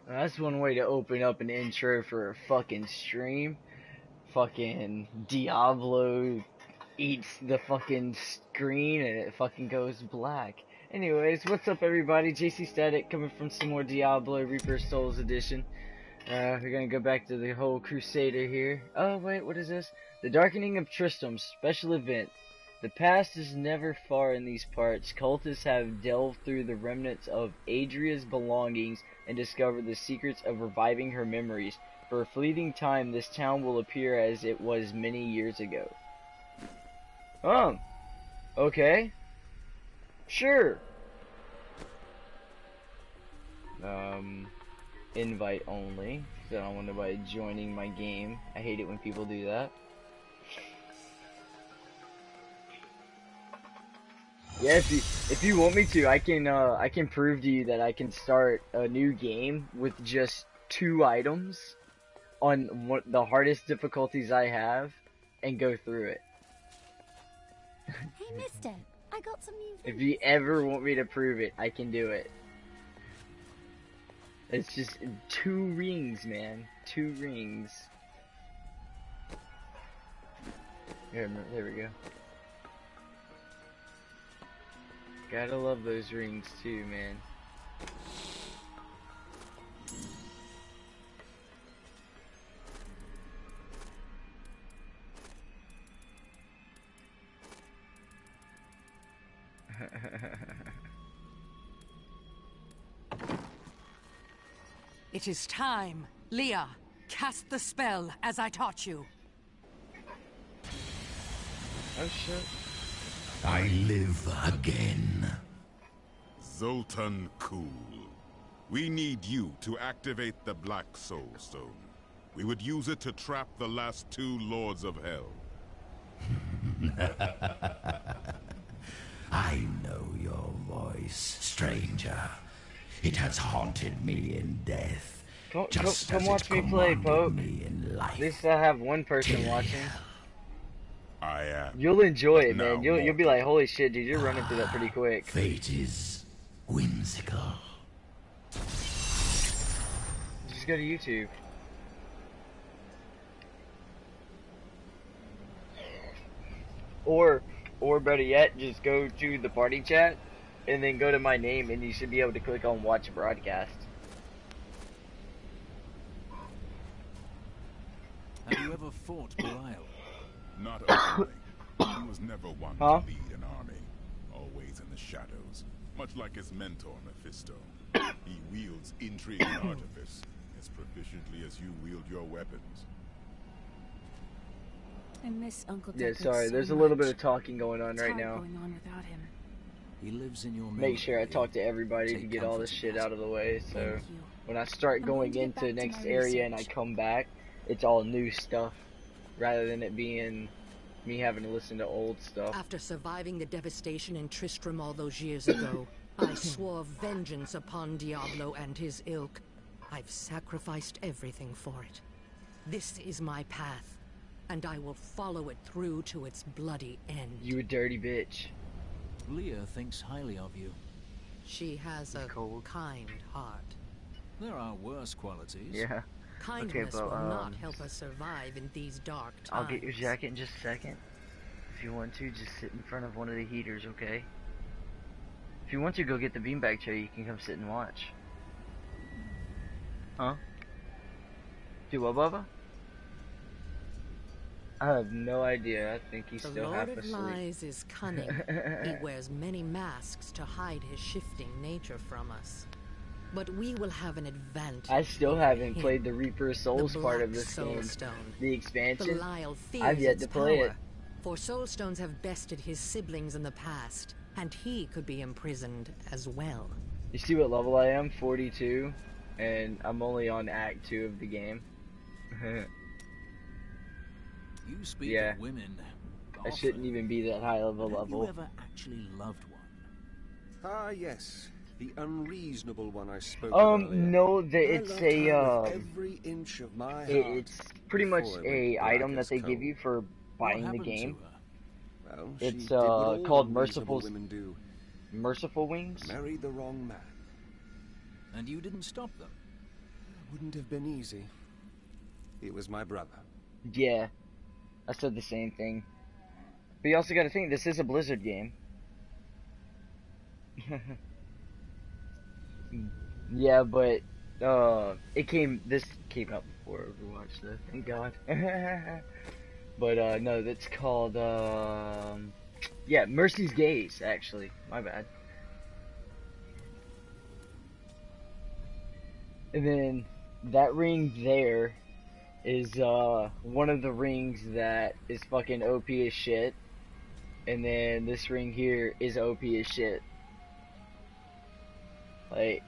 That's one way to open up an intro for a fucking stream. Fucking Diablo eats the fucking screen and it fucking goes black. Anyways, what's up everybody? JC Static coming from some more Diablo Reaper Souls edition. We're gonna go back to the whole Crusader here. Oh wait, what is this? The Darkening of Tristram special event. The past is never far in these parts. Cultists have delved through the remnants of Adria's belongings and discovered the secrets of reviving her memories. For a fleeting time, this town will appear as it was many years ago. Okay. Sure. Invite only. So I don't want nobody joining my game. I hate it when people do that. Yeah, if you want me to, I can prove to you that I can start a new game with just 2 items on the hardest difficulties I have and go through it. Hey mister, I got some new things. If you ever want me to prove it, I can do it. It's just 2 rings, man. 2 rings. Here, there we go. Gotta love those rings too, man. It is time. Leah, cast the spell as I taught you. Oh shit. I live again. Zoltan Kuhl. We need you to activate the Black Soul Stone. We would use it to trap the last 2 Lords of Hell. I know your voice, stranger. It has haunted me in death. Come watch me play, Pope. At least I have one person watching. I am. You'll enjoy it, man. You'll be like, holy shit, dude, you're running through that pretty quick. Fate is whimsical. Just go to YouTube. Or better yet, just go to the party chat and then go to my name and you should be able to click on watch broadcast. Have you ever fought Belial? Not openly. He was never one to lead an army. Always in the shadows. Much like his mentor, Mephisto. He wields intrigue and artifice as proficiently as you wield your weapons. I miss Uncle Yeah, Deckard sorry, so there's a little bit much. of talking going on It's right hard now. going on without him. He lives in your memory. Make sure I talk to everybody to Take get all this comfort in shit that. out of the way, so Thank you. when I start I'm going going to get into back the to next my area and I research. come back, it's all new stuff, rather than it being me having to listen to old stuff. After surviving the devastation in Tristram all those years ago, I swore vengeance upon Diablo and his ilk. I've sacrificed everything for it. This is my path, and I will follow it through to its bloody end. You a dirty bitch. Leah thinks highly of you. She has a Cold. kind heart. There are worse qualities. Yeah. Kindness but, will not help us survive in these dark times. I'll get your jacket in just a second. If you want to, just sit in front of one of the heaters, okay? If you want to, go get the beanbag chair, you can come sit and watch. Huh? Do what, Bubba? I have no idea. I think he's The still Lord half of asleep. Lies is cunning. He wears many masks to hide his shifting nature from us. But we will have an advantage. I still over haven't him. played the Reaper Souls The part Black of this Soul game. Stone. The expansion. Belial fears I've yet its to play power, it. For Soulstones have bested his siblings in the past, and he could be imprisoned as well. You see what level I am? 42. And I'm only on Act 2 of the game. You speak Yeah. of women. I shouldn't even be that high of a Have you level. ever actually loved one? Ah, yes. The unreasonable one I spoke of earlier. No, I it's loved a, her with every inch of my heart. it's pretty much before it went a black item that as they give coal. you for What buying the happened to game. her? Well, It's, she did what all called unreasonable Merciful- women do. Merciful Wings? Marry the wrong man. And you didn't stop them? wouldn't have been easy. He was my brother. Yeah, I said the same thing. But you also gotta think, this is a Blizzard game. Yeah, but this came out before Overwatch though, thank God. But no, that's called yeah, Mercy's Gaze, actually. My bad. And then that ring there is one of the rings that is fucking OP as shit. And then this ring here is OP as shit. Like,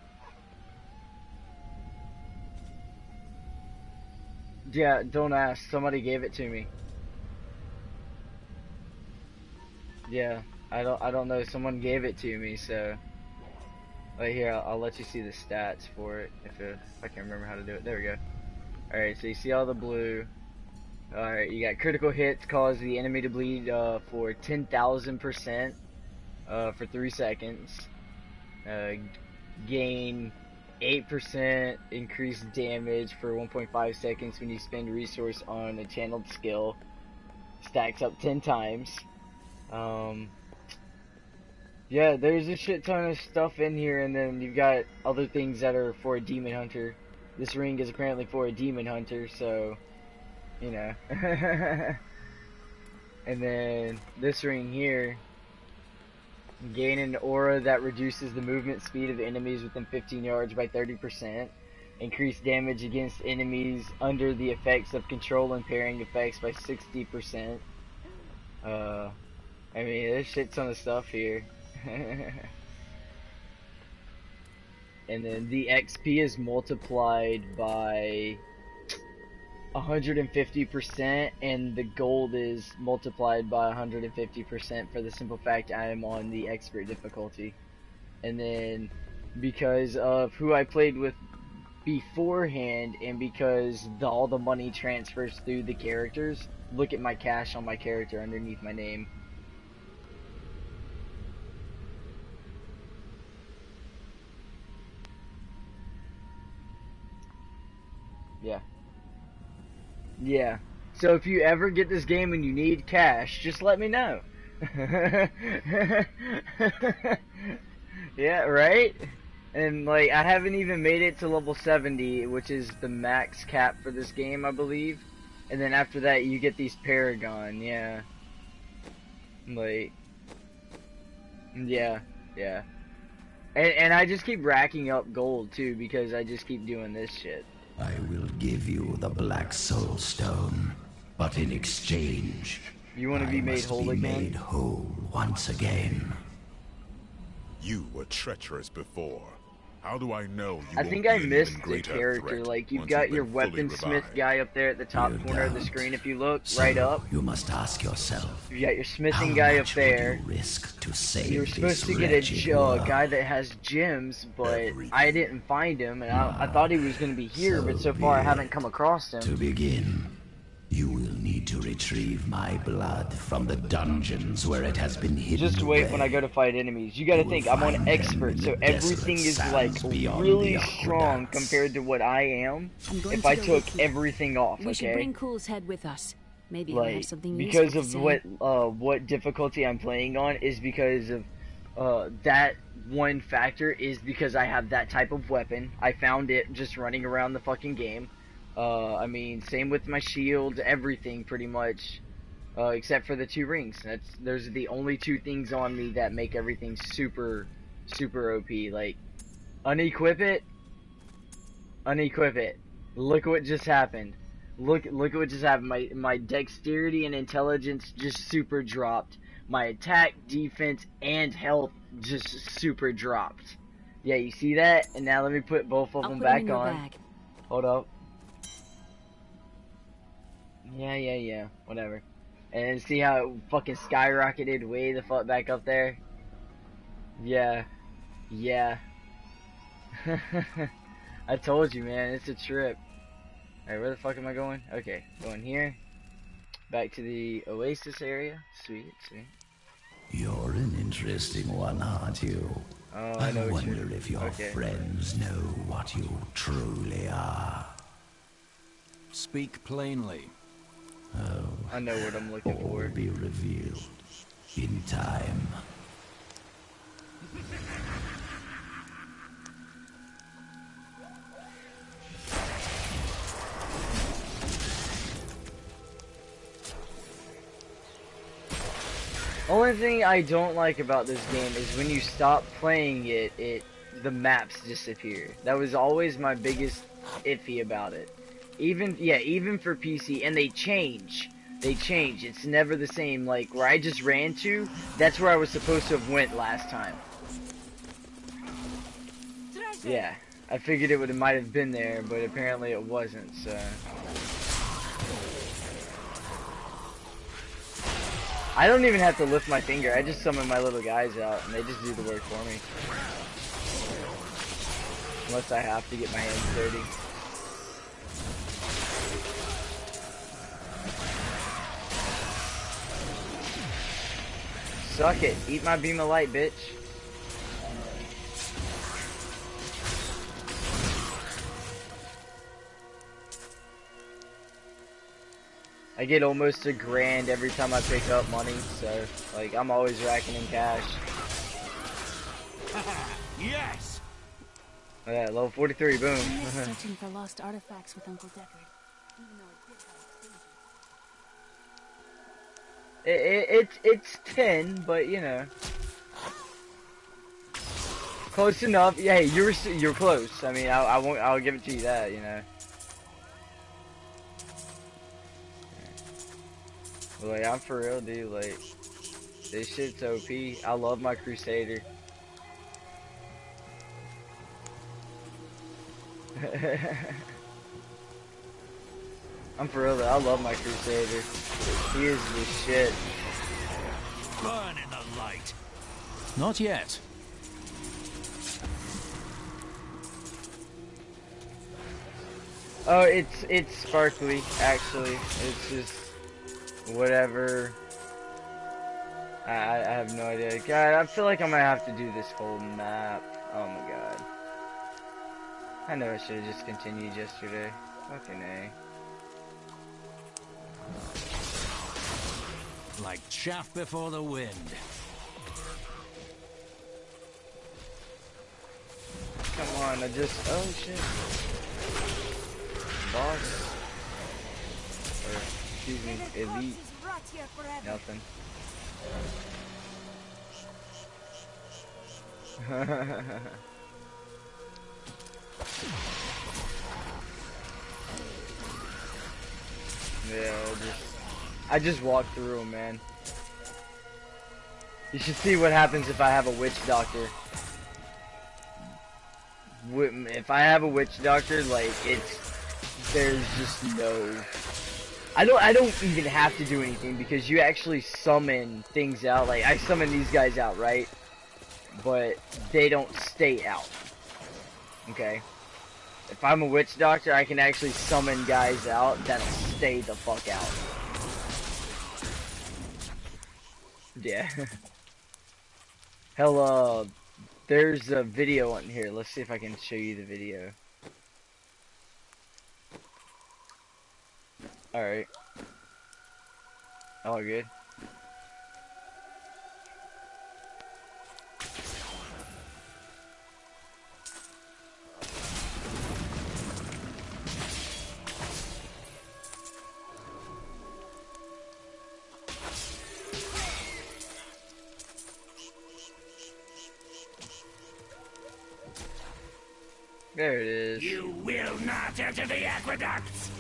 yeah, don't ask. Somebody gave it to me. Yeah, I don't know. Someone gave it to me, so. Right here, I'll let you see the stats for it if I can remember how to do it. There we go. All right, so you see all the blue. All right, you got critical hits cause the enemy to bleed for 10,000% for 3 seconds. Gain 8% increased damage for 1.5 seconds when you spend resource on a channeled skill. Stacks up 10 times. Yeah, there's a shit ton of stuff in here, and then you've got other things that are for a demon hunter. This ring is apparently for a demon hunter, so, you know. And then this ring here, gain an aura that reduces the movement speed of enemies within 15 yards by 30%. Increase damage against enemies under the effects of control impairing effects by 60%. I mean, there's shit ton of stuff here. And then the XP is multiplied by 150%, and the gold is multiplied by 150% for the simple fact I am on the expert difficulty. And then because of who I played with beforehand, and because all the money transfers through the characters, look at my cash on my character underneath my name. Yeah. Yeah. So if you ever get this game and you need cash, just let me know. Yeah, right? And like, I haven't even made it to level 70, which is the max cap for this game, I believe. And then after that, you get these Paragon, yeah. Like, yeah, yeah. And I just keep racking up gold too, because I just keep doing this shit. I will give you the Black Soul Stone, but in exchange, you want to be made whole again? Made whole once again. You were treacherous before. How do I know you I think I missed the character. Like, you've got your weaponsmith guy up there at the top corner of the screen. If you look right up, you must ask yourself. You got your smithing guy up there. Risk to save You're supposed to get a guy that has gems, but I didn't find him, and I thought he was going to be here, but so far I haven't come across him. To begin, you will need to retrieve my blood from the dungeons where it has been hidden. Just wait when I go to fight enemies. You gotta think, I'm on expert, so everything is like really strong compared to what I am if I took everything off, we should bring Cool's head with us. Maybe like, he'll have something because useful of what difficulty I'm playing on is because of that one factor is because I have that type of weapon. I found it just running around the fucking game. I mean, same with my shield, everything pretty much, except for the 2 rings. Those are the only 2 things on me that make everything super, super OP. Like, unequip it. Look what just happened. Look at what just happened. My dexterity and intelligence just super dropped. My attack, defense, and health just super dropped. Yeah, you see that? And now let me put both of them back on. Bag. Hold up. Yeah, whatever. And see how it fucking skyrocketed way the fuck back up there? Yeah. I told you, man, it's a trip. Alright, where the fuck am I going? Okay, going here. Back to the Oasis area. Sweet. You're an interesting one, aren't you? Oh, I I know what you're... wonder if your Okay. friends know what you truly are. Speak plainly. I know what I'm looking All will for. be revealed in time. Only thing I don't like about this game is when you stop playing it, the maps disappear. That was always my biggest iffy about it. Even for PC, and they change. They change. It's never the same. Like where I just ran to, that's where I was supposed to have went last time. Yeah, I figured it might have been there, but apparently it wasn't. So. I don't even have to lift my finger. I just summon my little guys out, and they just do the work for me. Unless I have to get my hands dirty. Suck it. Eat my beam of light, bitch. I get almost $1,000 every time I pick up money, so like I'm always racking in cash. Yes. Yeah, level 43, boom. I miss searching for lost artifacts with Uncle Deckard. Even though it did have It's 10, but you know, close enough. Yeah, hey, you're close. I mean, I'll give it to you that, you know. But like, I'm for real, dude. Like, this shit's OP. I love my Crusader. I'm for real, though. I love my Crusader. He is the shit. Burn in the light. Not yet. Oh, it's sparkly, actually. It's just whatever. I have no idea. God, I feel like I'm gonna have to do this whole map. Oh my god. I know I should have just continued yesterday. Fucking A. Like chaff before the wind. Come on, oh shit. Boss. Or, excuse me, elite. Nothing. Yeah, I just walked through them, man. You should see what happens if I have a witch doctor. If I have a witch doctor, like there's just no. I don't even have to do anything because you actually summon things out. Like I summon these guys out, right? But they don't stay out. Okay. If I'm a witch doctor, I can actually summon guys out that'll stay the fuck out. Yeah. Hell, there's a video on here. Let's see if I can show you the video. Alright. All good. There it is. You will not enter the aqueducts!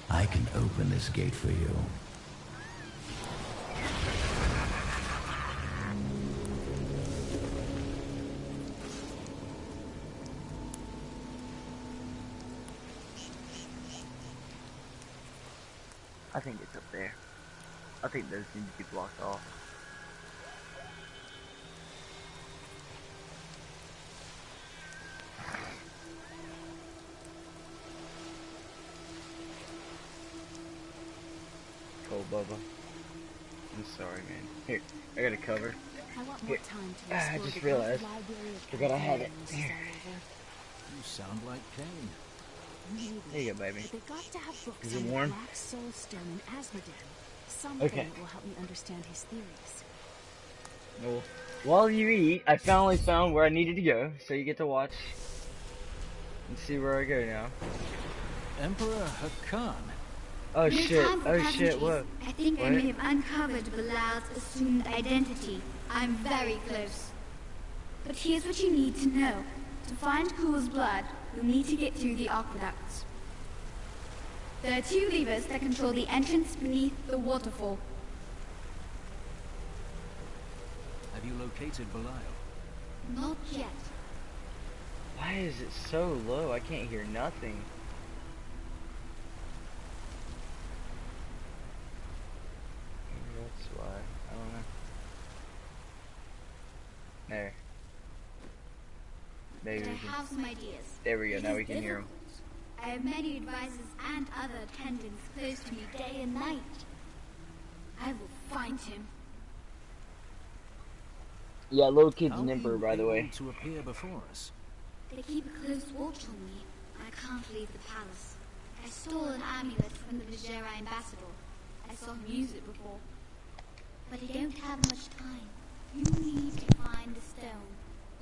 I can open this gate for you. I think it's up there. I think those need to be blocked off. cold, Bubba. I'm sorry, man. Here, I got a cover. I want more time to I explore just the realized. library of Forgot I had it. Crusader, Here. You sound like Cain. Maybe. There you go, baby. But they got to have books Is it on the warm? Black Soul Stone in Asmodean. Something will help me understand his theories. Well, while you eat, I finally found where I needed to go, so you get to watch and see where I go now. Emperor Hakan. Oh No shit, time for oh shit, pleasantries. what? I think I What? may have uncovered Bilal's assumed identity. I'm very close. But here's what you need to know. To find Cool's blood, you'll need to get through the aqueducts. There are 2 levers that control the entrance beneath the waterfall. Have you located Belial? Not yet. Why is it so low? I can't hear nothing. Maybe that's why. I don't know. There. Maybe But I we can. have some ideas. There we go. It Now is we can hear him. difficult. I have many advisors and other attendants close to me day and night. I will find him. Yeah, little kid's How an were emperor, you by the way. able to appear before us? They keep a close watch on me. I can't leave the palace. I stole an amulet from the Vajera ambassador. I saw him use it before. But I don't have much time. You need to find the stone.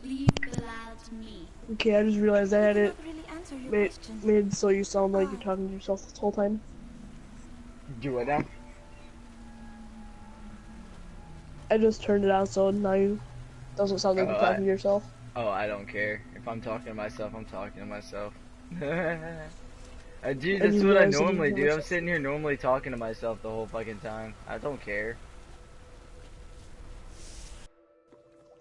Leave Bilal to me. Okay, I just realized I had it Really answer your made, question. made so you sound like you're talking to yourself this whole time. Do it now. I just turned it on so now you doesn't sound like you're talking to yourself. Oh, I don't care. If I'm talking to myself, I'm talking to myself. Dude, I that's just what I realized that you normally know do. I'm yourself. sitting here normally talking to myself the whole fucking time. I don't care.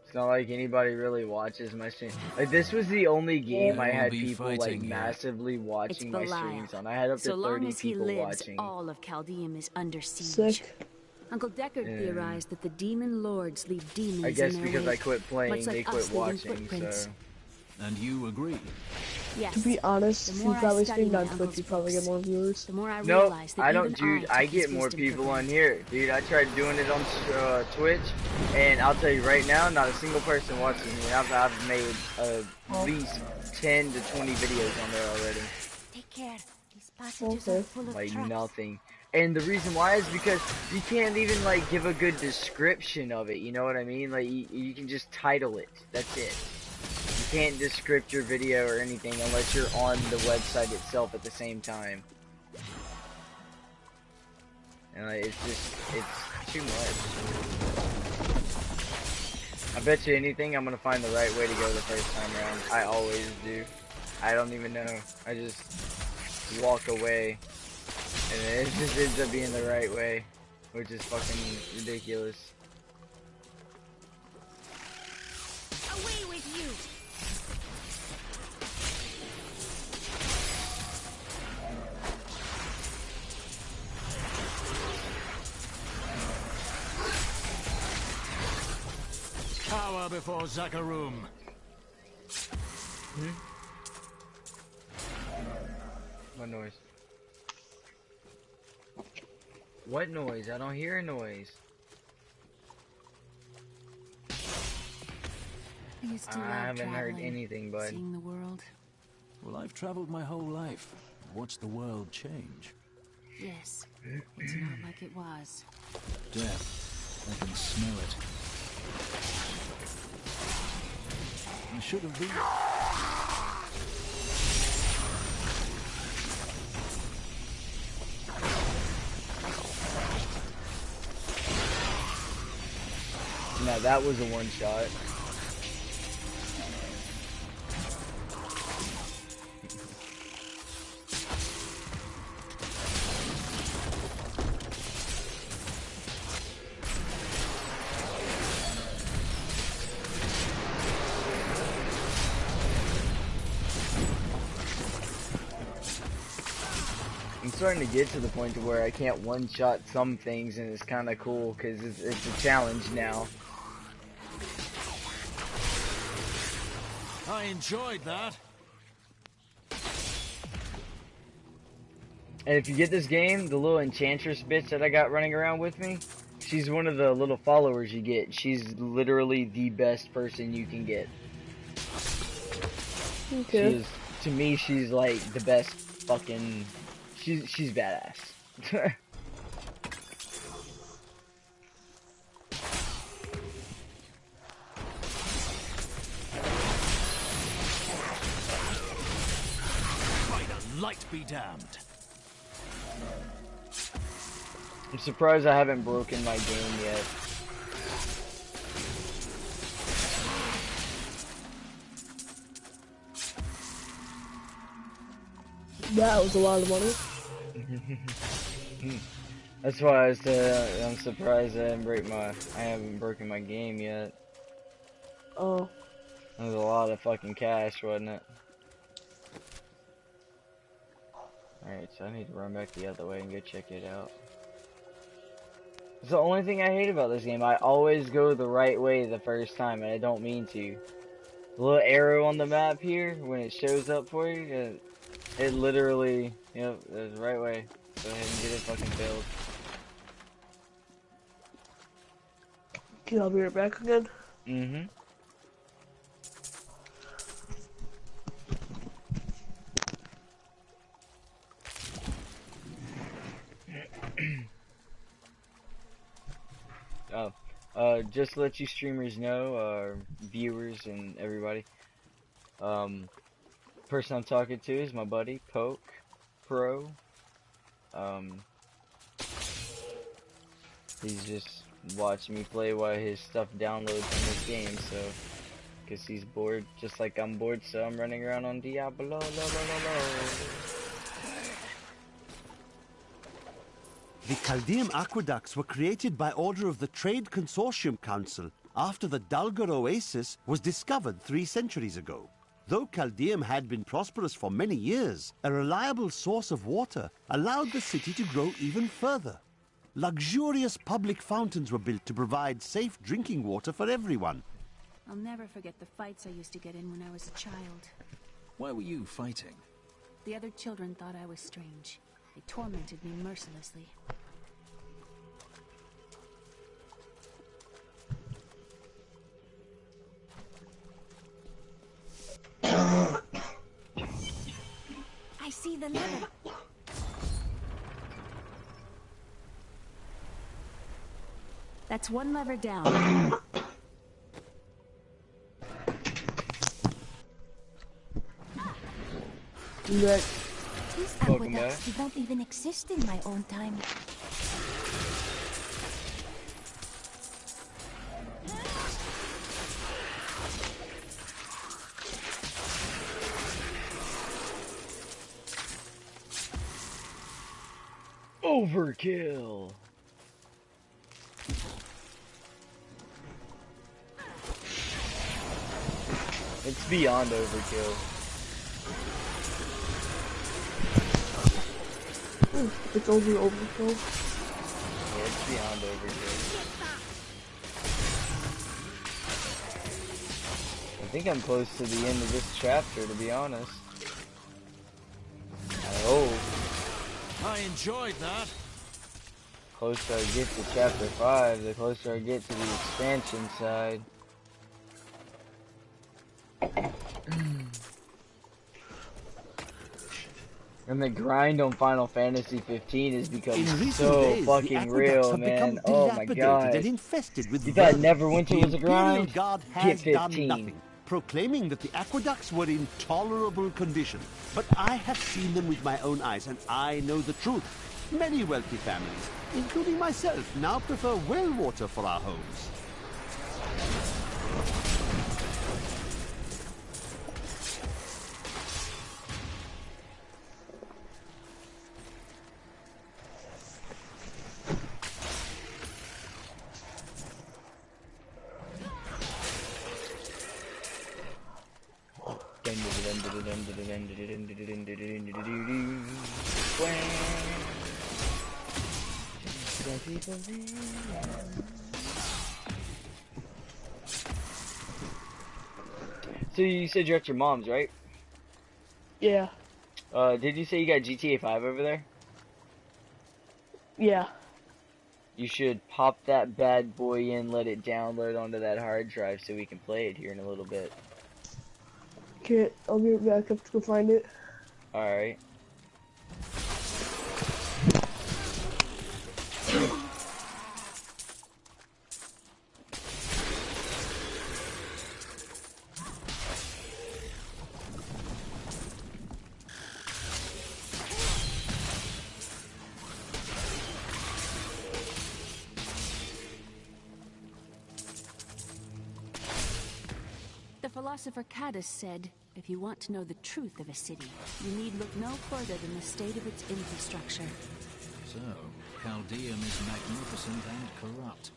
It's not like anybody really watches my stream. Like, this was the only game I had people like massively watching my streams on. I had up to So long 30 as he people lives, watching. all of Chaldeum is under siege. Sick. Uncle Deckard theorized that the demon lords leave demons I guess in their because wake, I quit playing, much like they us quit leaving watching, footprints. so... And you agree? Yes. To be honest, The if more you I probably study streamed my on Twitch, uncle's you probably get books, more viewers. the more I No, realize that I even don't, dude. I I took his get more wisdom for people on granted. here, dude. I tried doing it on Twitch, and I'll tell you right now, not a single person watches me. I've made at least 10 to 20 videos on there already. Take care. These passages are full of Like traps. nothing. And the reason why is because you can't even like give a good description of it. You know what I mean? Like you can just title it. That's it. You can't descript your video or anything unless you're on the website itself at the same time. And like, it's too much. I bet you anything I'm gonna find the right way to go the first time around. I always do. I don't even know. I just walk away. And it just ends up being the right way. Which is fucking ridiculous. Away with you! Cower before Zakarum. What noise? What noise? I don't hear a noise. You still I love haven't heard traveling, anything, bud. seeing the world. Well, I've traveled my whole life. Watched the world change. Yes, it's not like it was. Death. I can smell it. I should have been. Now that was a one shot. I'm starting to get to the point to where I can't one-shot some things, and it's kind of cool because it's a challenge now. I enjoyed that. And if you get this game, the little enchantress bitch that I got running around with me, she's one of the little followers you get. She's literally the best person you can get. Okay. She is, to me, she's like the best fucking. She's badass. Light be damned. I'm surprised I haven't broken my game yet. That was a lot of money. That's why I said I'm surprised I haven't broken my game yet. Oh. That was a lot of fucking cash, wasn't it? Alright, so I need to run back the other way and go check it out. It's the only thing I hate about this game. I always go the right way the first time, and I don't mean to. The little arrow on the map here, when it shows up for you, it literally, yep, it's the right way. Go ahead and get it fucking filled. Okay, I'll be right back again. Mm-hmm. Just to let you streamers know, viewers and everybody, person I'm talking to is my buddy, Poke Pro. He's just watching me play while his stuff downloads on this game, so, cause he's bored, just like I'm bored, so I'm running around on Diablo, The Chaldean aqueducts were created by order of the Trade Consortium Council after the Dulgar Oasis was discovered 3 centuries ago. Though Chaldeum had been prosperous for many years, a reliable source of water allowed the city to grow even further. Luxurious public fountains were built to provide safe drinking water for everyone. I'll never forget the fights I used to get in when I was a child. Why were you fighting? The other children thought I was strange. They tormented me mercilessly. I see the lever. That's one lever down. These aqueducts did not even exist in my own time. Overkill! It's beyond overkill. It's over overkill. Yeah, it's beyond overkill. I think I'm close to the end of this chapter, to be honest. I hope. I enjoyed that. The closer I get to chapter 5, the closer I get to the expansion side. And the grind on Final Fantasy 15 has become so fucking real, man. Oh my god. And infested with you thought Neverwinter was a grind? Guard Get has 15. done nothing, proclaiming that the aqueducts were in tolerable condition. But I have seen them with my own eyes, and I know the truth. Many wealthy families, including myself, now prefer well water for our homes. So you said you're at your mom's, right? Yeah. Did you say you got GTA 5 over there? Yeah. You should pop that bad boy in, let it download onto that hard drive so we can play it here in a little bit. Okay, I'll be right back. I have to go find it. Alright. The philosopher Cadus said, if you want to know the truth of a city, you need look no further than the state of its infrastructure. So, Chaldeum is magnificent and corrupt.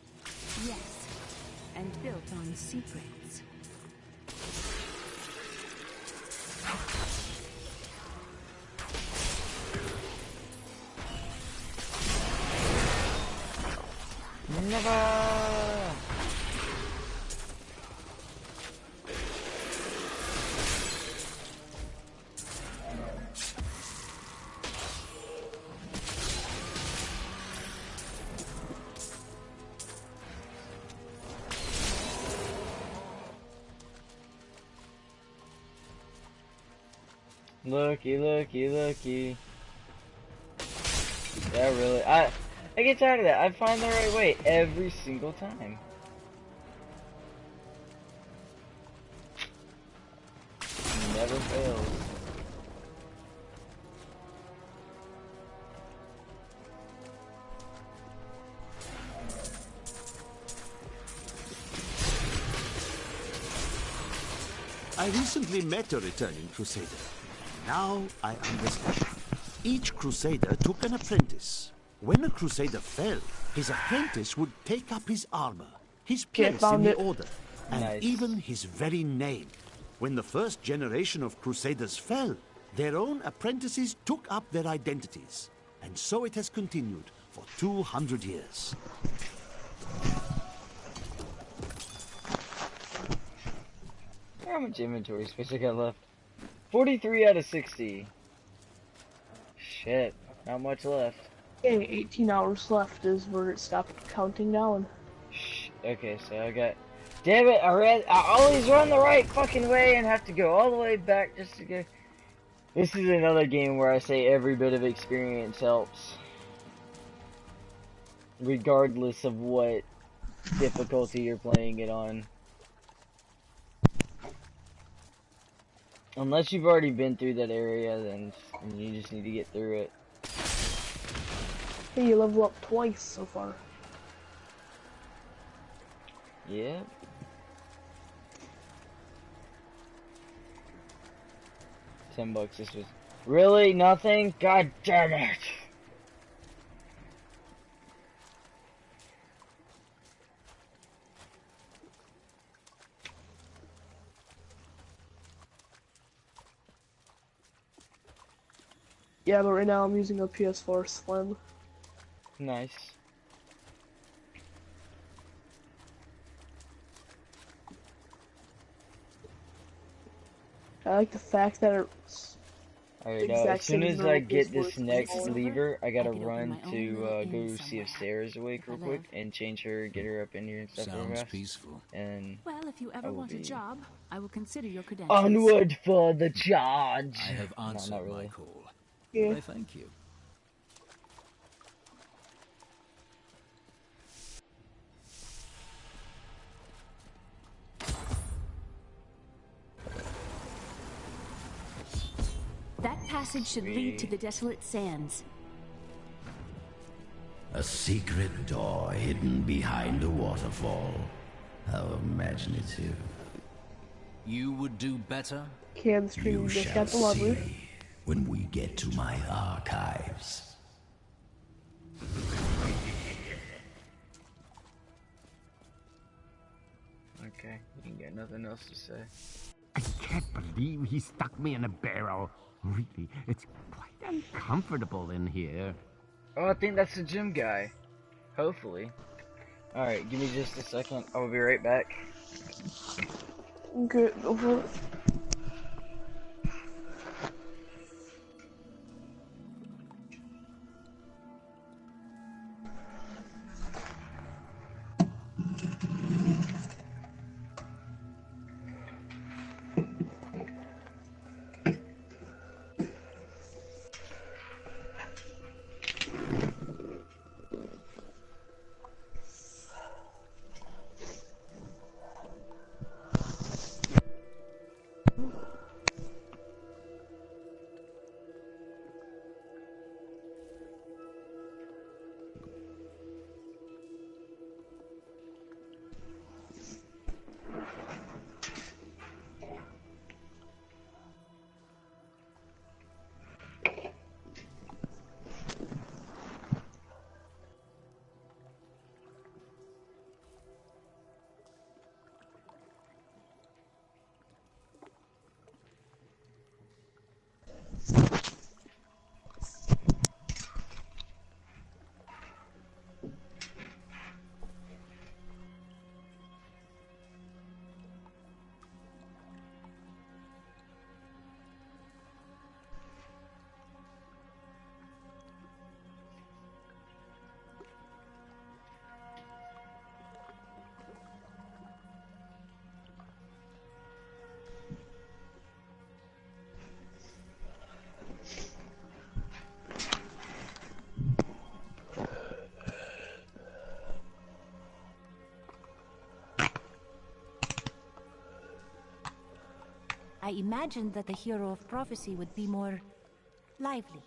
Yes, and built on secrets. Never! Looky, looky, looky. Yeah, really. I get tired of that. I find the right way every single time. Never fails. I recently met a returning Crusader. Now I understand. Each Crusader took an apprentice. When a Crusader fell, his apprentice would take up his armor, his place in the order, and even his very name. When the first generation of Crusaders fell, their own apprentices took up their identities. And so it has continued for 200 years. How much inventory space I got left? 43 out of 60. Shit, not much left. Okay, 18 hours left is where it stopped counting down. Okay, so I got... Damn it, I always run the right fucking way and have to go all the way back just to go... This is another game where I say every bit of experience helps. Regardless of what difficulty you're playing it on. Unless you've already been through that area, then you just need to get through it. Hey, you level up twice so far. Yeah. $10 this was... Really? Nothing? God damn it! Yeah, but right now I'm using a PS4 Slim. Nice. I like the fact that it's Alright, as soon as I get this next lever, I gotta run to go see if Sarah's awake real quick and change her, get her up in here and stuff. Sounds peaceful. And well, if you ever want a job, I will consider your credentials. Onward for the charge. I have answered no, not really. my call. Yeah. I thank you. That passage should lead to the desolate sands. A secret door hidden behind a waterfall. How imaginative. You would do better? Can stream You just shall got the lever. see when we get to my archives. Okay, you can get nothing else to say. I can't believe he stuck me in a barrel. Really, it's quite uncomfortable in here. Oh, I think that's the gym guy. Hopefully. Alright, give me just a second. I will be right back. Okay, go for it. I imagined that the hero of prophecy would be more lively.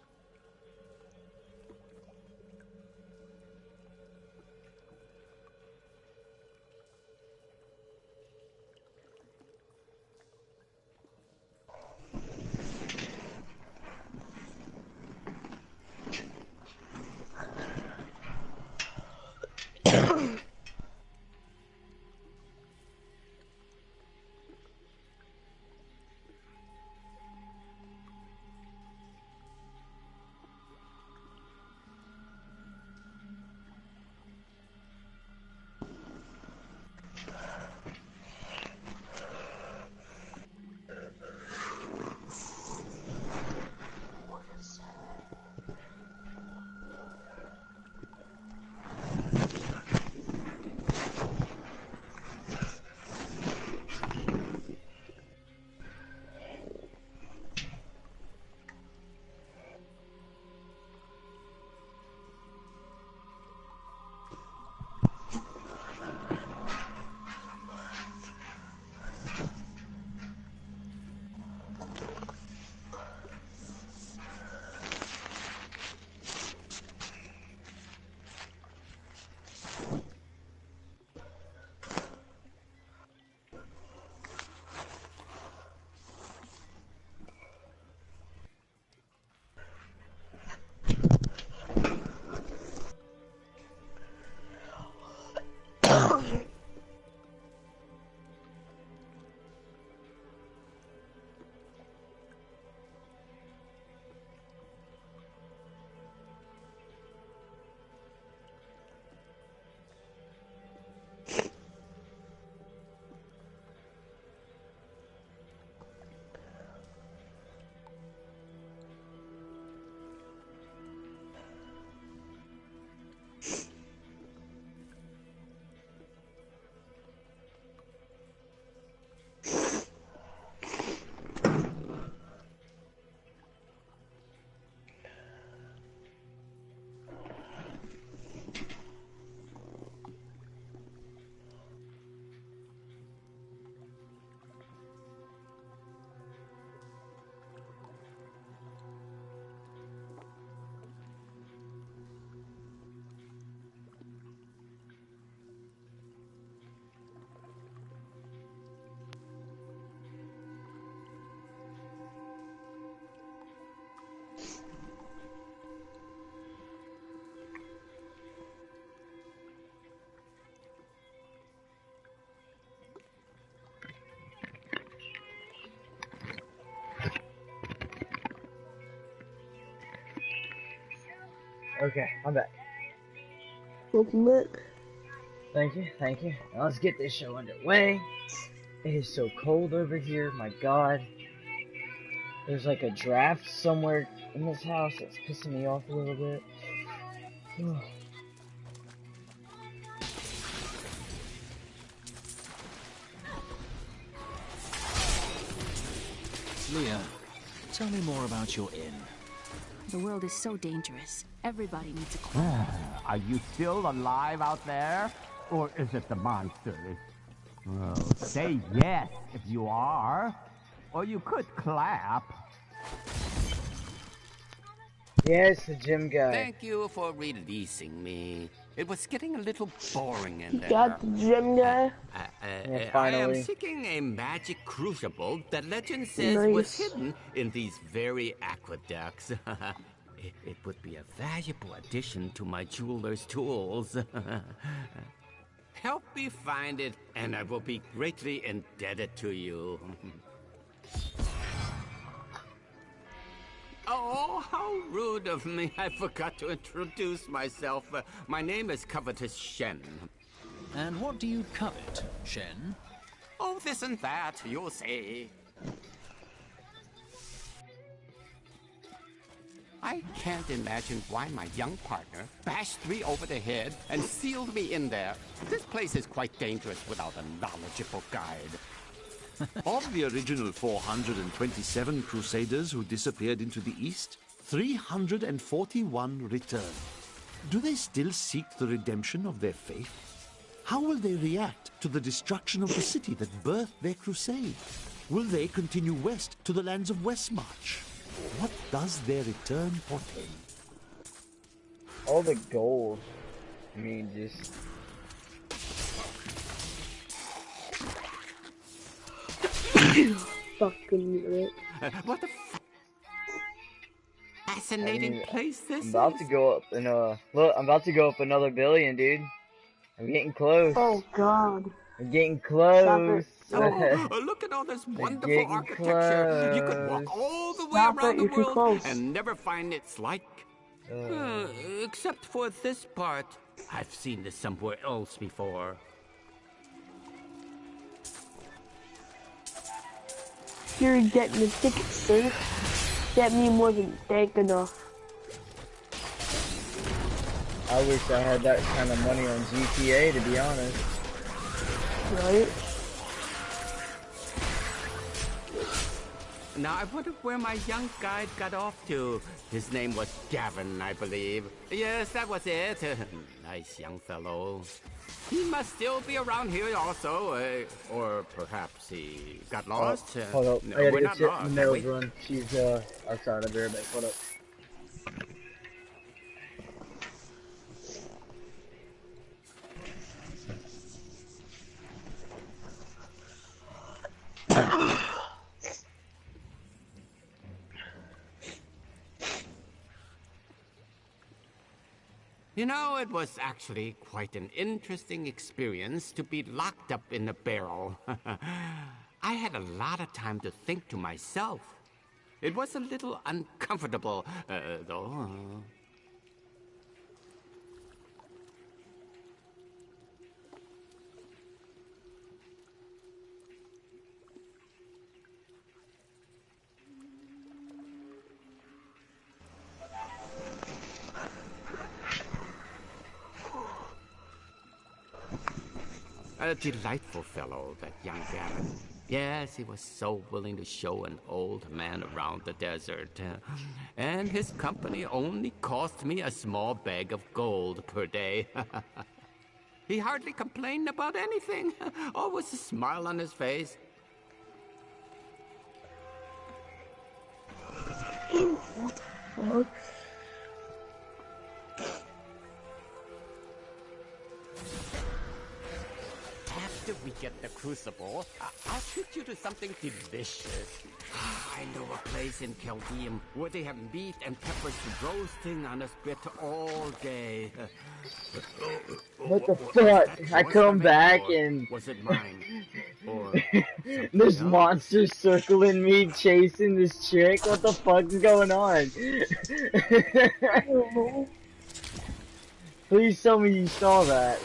Okay, I'm back. Welcome back. Thank you, thank you. Now let's get this show underway. It is so cold over here, my god. There's like a draft somewhere in this house that's pissing me off a little bit. Leah, tell me more about your inn. The world is so dangerous. Everybody needs a corner. Are you still alive out there? Or is it the monsters? Well, say yes if you are. Or you could clap. Yes, the gym guy. Thank you for releasing me. It was getting a little boring in there. Got the gym guy. I am seeking a magic crucible that legend says was hidden in these very aqueducts. It would be a valuable addition to my jeweler's tools. Help me find it, and I will be greatly indebted to you. Oh, how rude of me. I forgot to introduce myself. My name is Covetous Shen. And what do you covet, Shen? Oh, this and that, you'll see. I can't imagine why my young partner bashed me over the head and sealed me in there. This place is quite dangerous without a knowledgeable guide. Of the original 427 Crusaders who disappeared into the East, 341 returned. Do they still seek the redemption of their faith? How will they react to the destruction of the city that birthed their crusade? Will they continue west to the lands of Westmarch? What does their return portend? All the gold. I mean, just... Fucking right. What a fascinating place this I'm about to go up in look, I'm about to go up another billion, dude. I'm getting close. Oh god. I'm getting close. Look at all this wonderful architecture. You could walk all the way around the world and never find its like. Except for this part. I've seen this somewhere else before. You're getting the ticket, sir. That meme wasn't dank enough. I wish I had that kind of money on GTA, to be honest. Right? Now, I wonder where my young guide got off to. His name was Gavin, I believe. Yes, that was it. Nice young fellow. He must still be around here also. Or perhaps he got lost. Hold up. No, I gotta we're get not shit lost, in the mail run. She's outside of here, but hold up. You know, it was actually quite an interesting experience to be locked up in a barrel. I had a lot of time to think to myself. It was a little uncomfortable, though. A delightful fellow, that young Gavin. Yes, he was so willing to show an old man around the desert. And his company only cost me a small bag of gold per day. He hardly complained about anything. Always a smile on his face. What? After we get the crucible, I'll treat you to something delicious. I know a place in Chaldeum where they have meat and peppers roasting on a spit all day. What the fuck? I come back and... Was it mine? Or this monster circling me, chasing this chick? What the fuck is going on? Please tell me you saw that.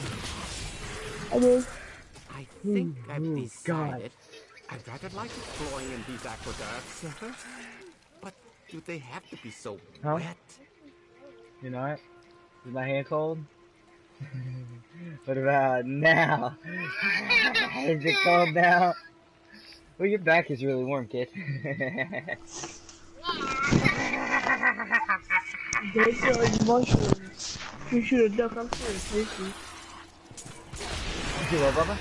I did. I think I've decided I'd rather like exploring in these aqueducts. But do they have to be so wet? You know what? Is my hand cold? What about now? Is it cold now? Well, your back is really warm, kid. They feel like mushrooms. You should have ducked. I'm so tasty. You what, Bubba?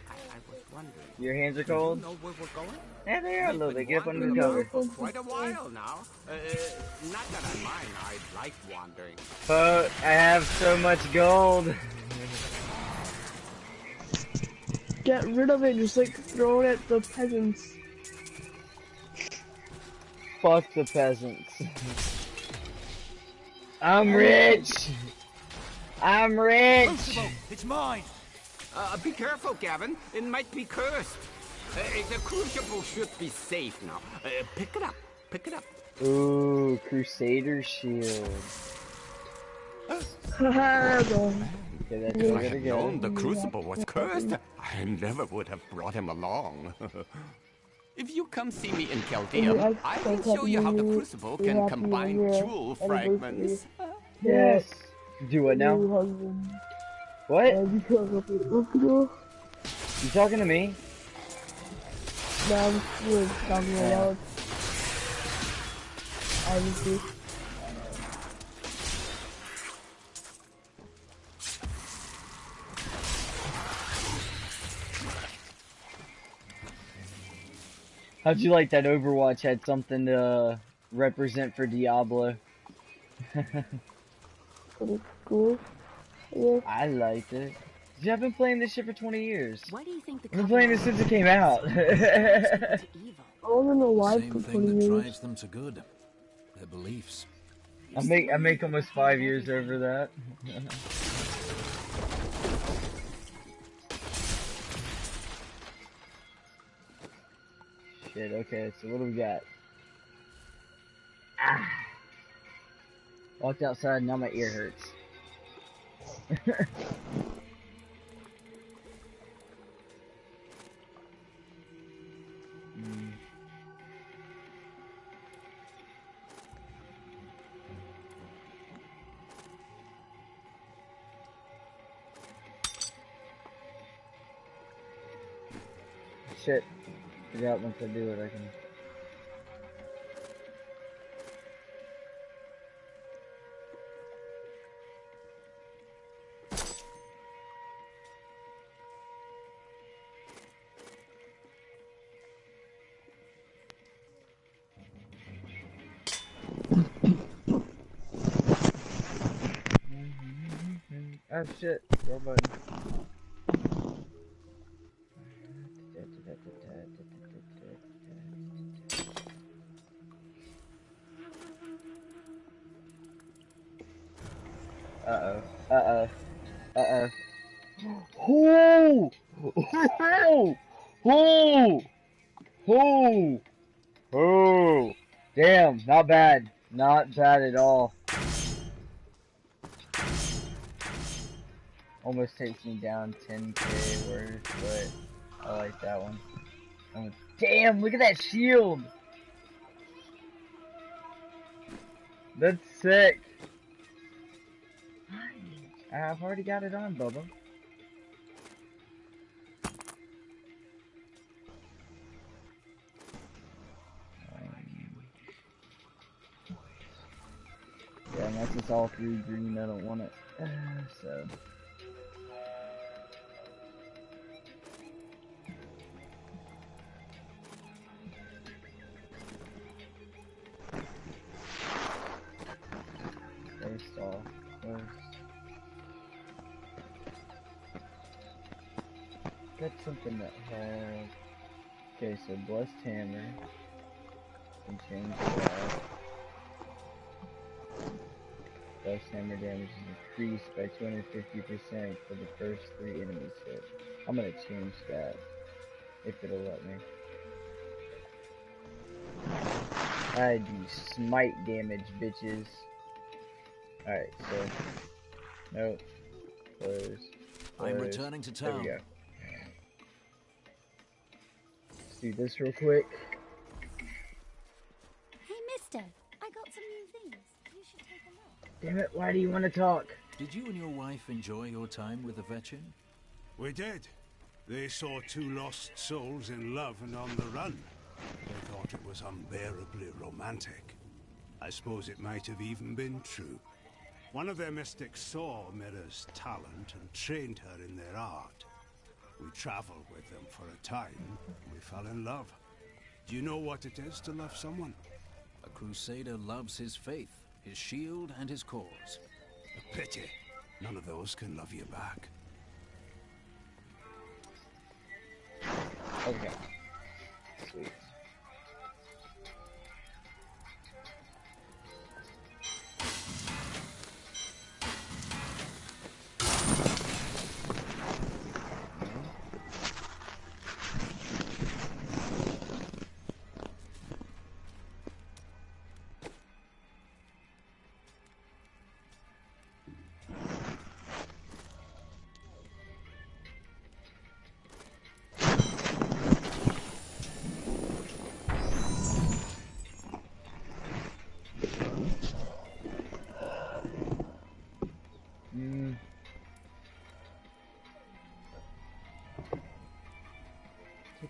I was wondering. Your hands are cold? Do you know where we're going? Yeah, they are a little bit. Get up under the cover. For quite a while now. Not that I mind. I like wandering. But I have so much gold. Get rid of it. Just like throw it at the peasants. Fuck the peasants. I'm rich. I'm rich. It's mine. Be careful, Gavin. It might be cursed. The crucible should be safe now. Pick it up. Pick it up. Ooh, Crusader shield. If I had known the crucible was cursed, I never would have brought him along. If you come see me in Chaldeum, I will show you how the crucible can combine jewel fragments. Yes. Do it now. What? You talking to me? No, I'm just talking about. Obviously. How'd you like that Overwatch had something to represent for Diablo? Pretty cool. Yeah. I liked it. Yeah, I've been playing this shit for 20 years. Why do you think the I've been playing this since it came out. I don't know why Same for thing 20 that years. drives them to good. Their beliefs. I make almost 5 years over that. Shit, okay, so what do we got? Ah! Walked outside, now my ear hurts. Shit. Forgot once I do it, I can... Oh shit, wrong button. Uh-oh. Uh-oh. Uh-oh. Oh! Oh! Oh! Oh! Oh! Damn, not bad. Not bad at all. Almost takes me down 10k worth, but I like that one. Damn, look at that shield! That's sick. I've already got it on, Bubba. Yeah, and that's just all through green. I don't want it. So. First off, got something that has. Okay, so Blessed Hammer. Can change that. Blessed Hammer damage is increased by 250% for the first 3 enemies hit. I'm gonna change that. If it'll let me. I do smite damage, bitches. Alright, so. Nope. Close. I'm returning to town. There we go. Let's do this real quick. Hey, mister, I got some new things. You should take a look. Damn it, why do you want to talk? Did you and your wife enjoy your time with the Vetchin? We did. They saw 2 lost souls in love and on the run. They thought it was unbearably romantic. I suppose it might have even been true. One of their mystics saw Mira's talent and trained her in their art. We traveled with them for a time. We fell in love. Do you know what it is to love someone? A Crusader loves his faith, his shield, and his cause. A pity. None of those can love you back. Okay. Sweet.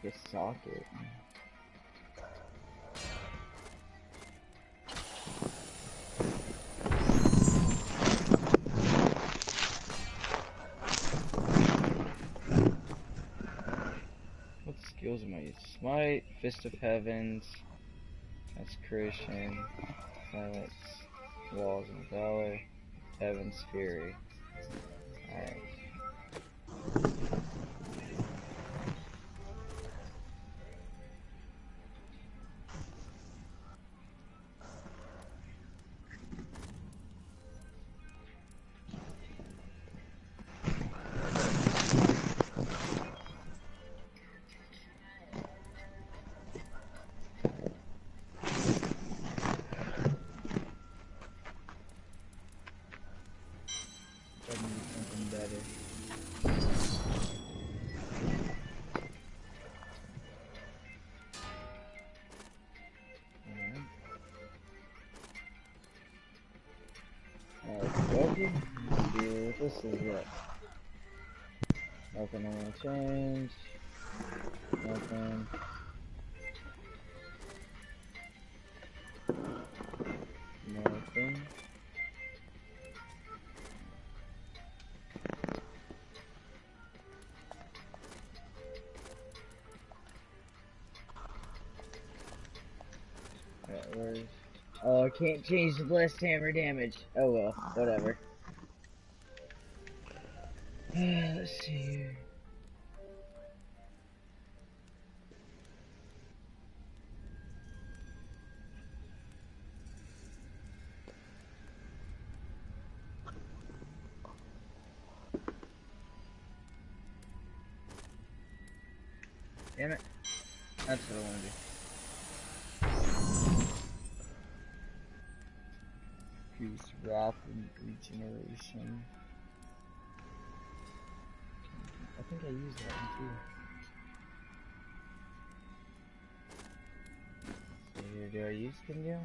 Take a socket. What skill skills am I using? Smite, Fist of Heavens, Consecration, Silence, Walls and Valor, Heaven's Fury. Alright. Something better. Alright, this is it. Nothing will change. Nothing. Nothing. Alright, where's... Oh, I can't change the blessed hammer damage. Oh well, whatever. Let's see here. Damn it. That's what I want to do. Use Wrath and Regeneration. I think I used that one too. So here, do I use Kingo?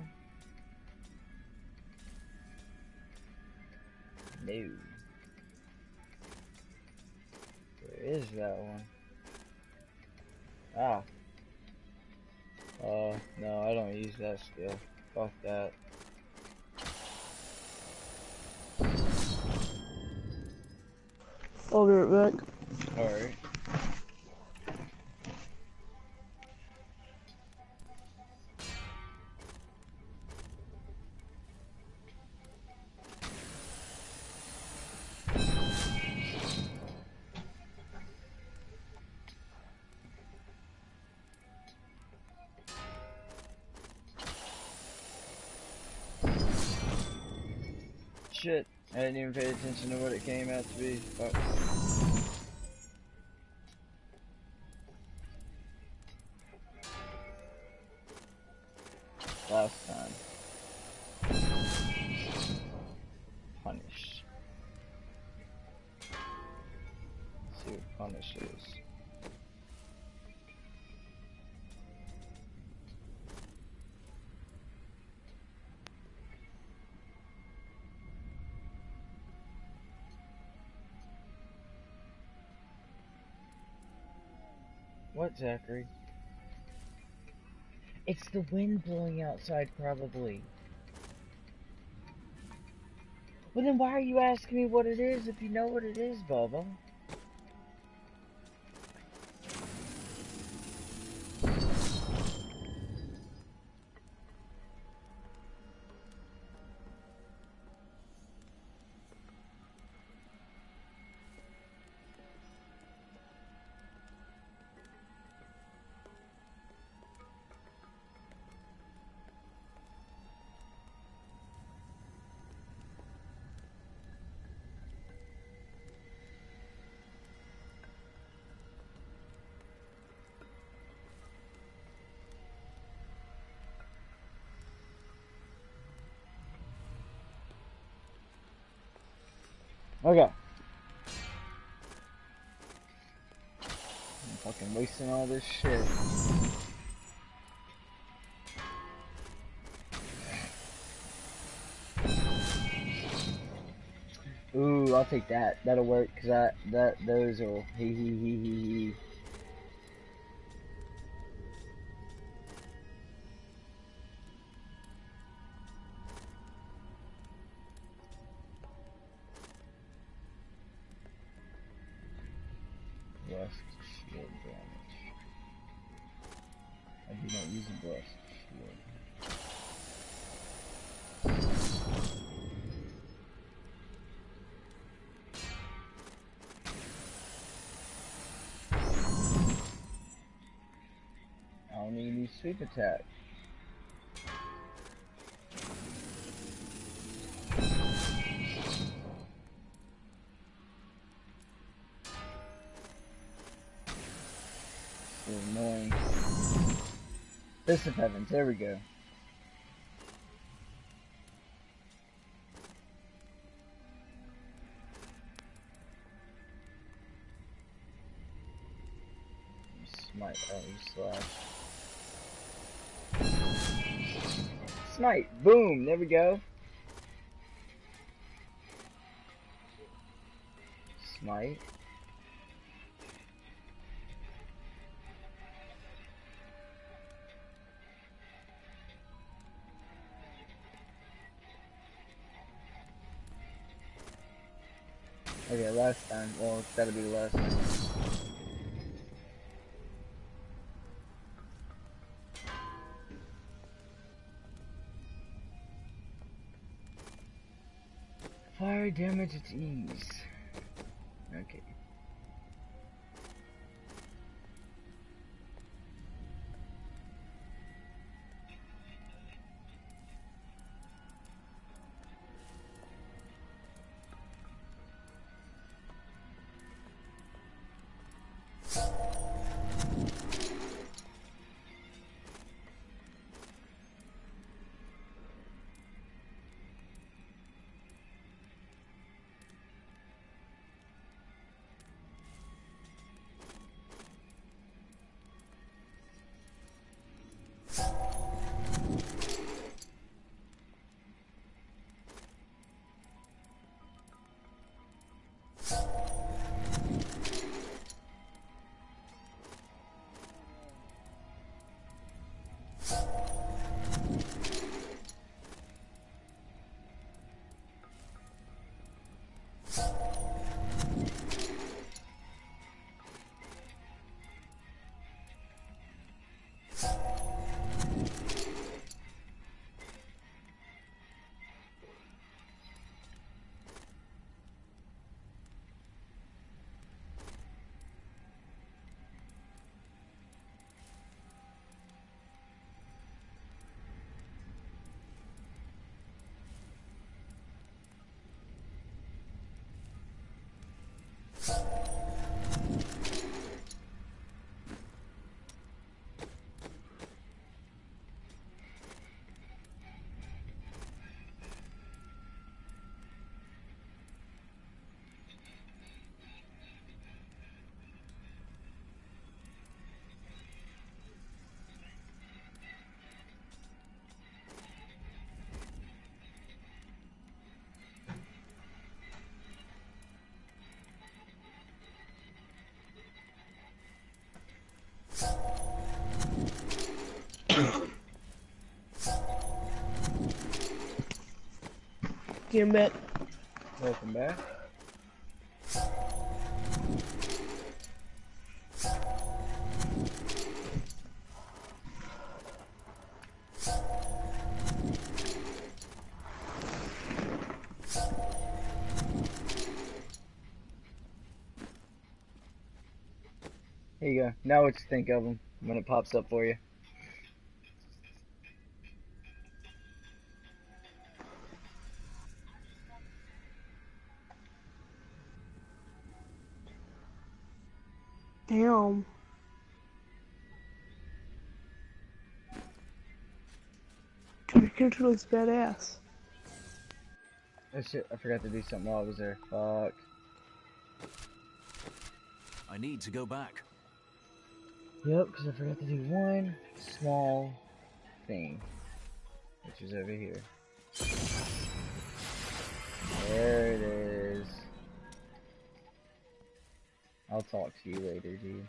No. Where is that one? Ah. No, I don't use that skill. Fuck that. I'll be right back. Alright. Shit, I didn't even pay attention to what it came out to be. Fuck. Last time. Punish. Let's see what punish is. What, Zachary? It's the wind blowing outside, probably. Well, then why are you asking me what it is if you know what it is, Bubba? Okay. I'm fucking wasting all this shit. Ooh, I'll take that. That'll work, cause those will he. Yes, shield damage. I do not use a brush. I don't need any sweep attack. So annoying. Fist of Heavens, there we go. Smite, oh, you slash. Smite, boom, there we go. Smite. Okay, last time. Well, it's gotta be the last time. Fire damage at ease. Okay. Damn it. Welcome back. Here you go. Now what you think of them when it pops up for you? Damn. Your character looks badass. Oh shit, I forgot to do something while I was there. Fuck. I need to go back. Yep, because I forgot to do one small thing. Which is over here. There it is. I'll talk to you later, dude.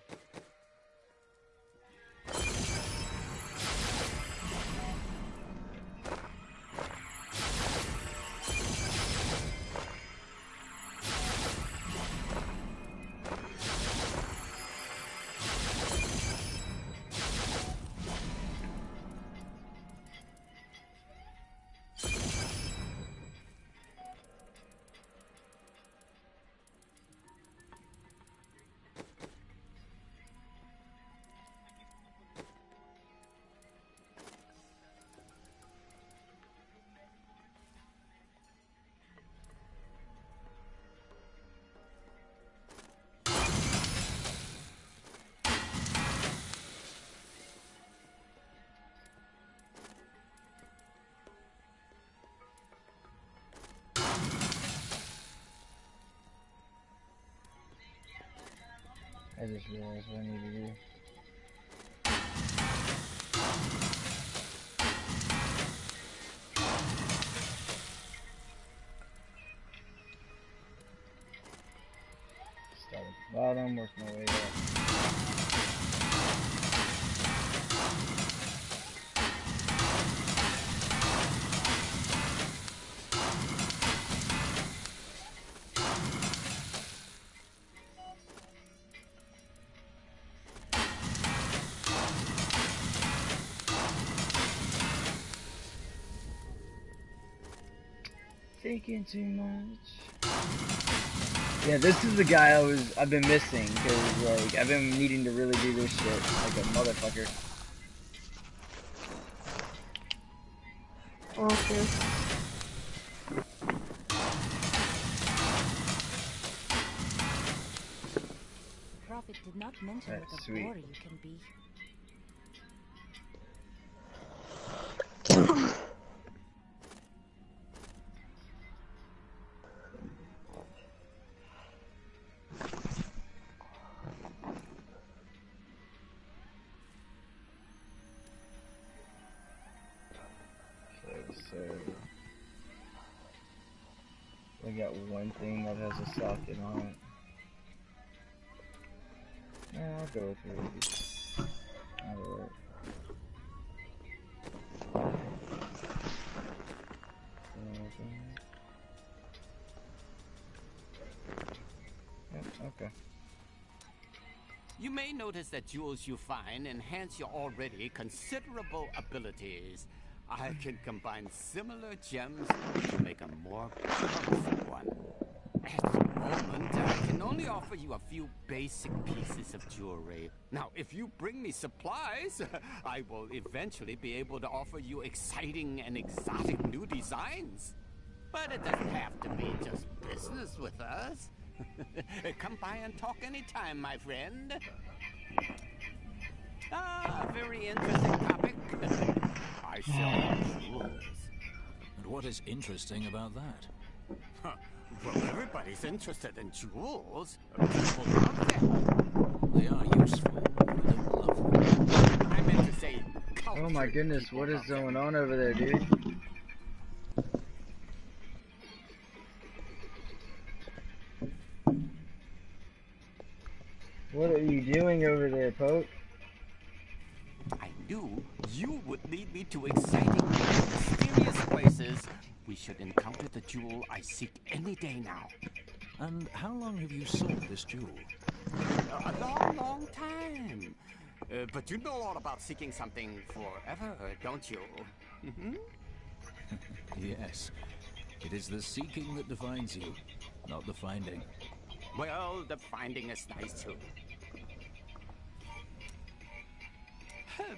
I just realized what I need to do. Start at the bottom, work my way up. Taking too much. Yeah, this is the guy I've been missing, cause like I've been needing to really do this shit like a motherfucker. Okay. Prophet did not mention That's what a sweet. bore you can be. So I got one thing that has a socket on it. Yeah, I'll go with it. Alright. Yep, okay. You may notice that jewels you find enhance your already considerable abilities. I can combine similar gems to make a more powerful one. At the moment, I can only offer you a few basic pieces of jewelry. Now, if you bring me supplies, I will eventually be able to offer you exciting and exotic new designs. But it doesn't have to be just business with us. Come by and talk anytime, my friend. Ah, very interesting topic. I sell jewels. And what is interesting about that? Huh. Well, everybody's interested in jewels. People love them. They are useful, but I don't love them. I meant to say cultured. Oh my goodness, what is going on over there, dude? What are you doing over there, Poke? I knew you would lead me to exciting, mysterious places. We should encounter the jewel I seek any day now. And how long have you sought this jewel? A long, long time. But you know all about seeking something forever, don't you? Mm-hmm. Yes. It is the seeking that defines you, not the finding. Well, the finding is nice too.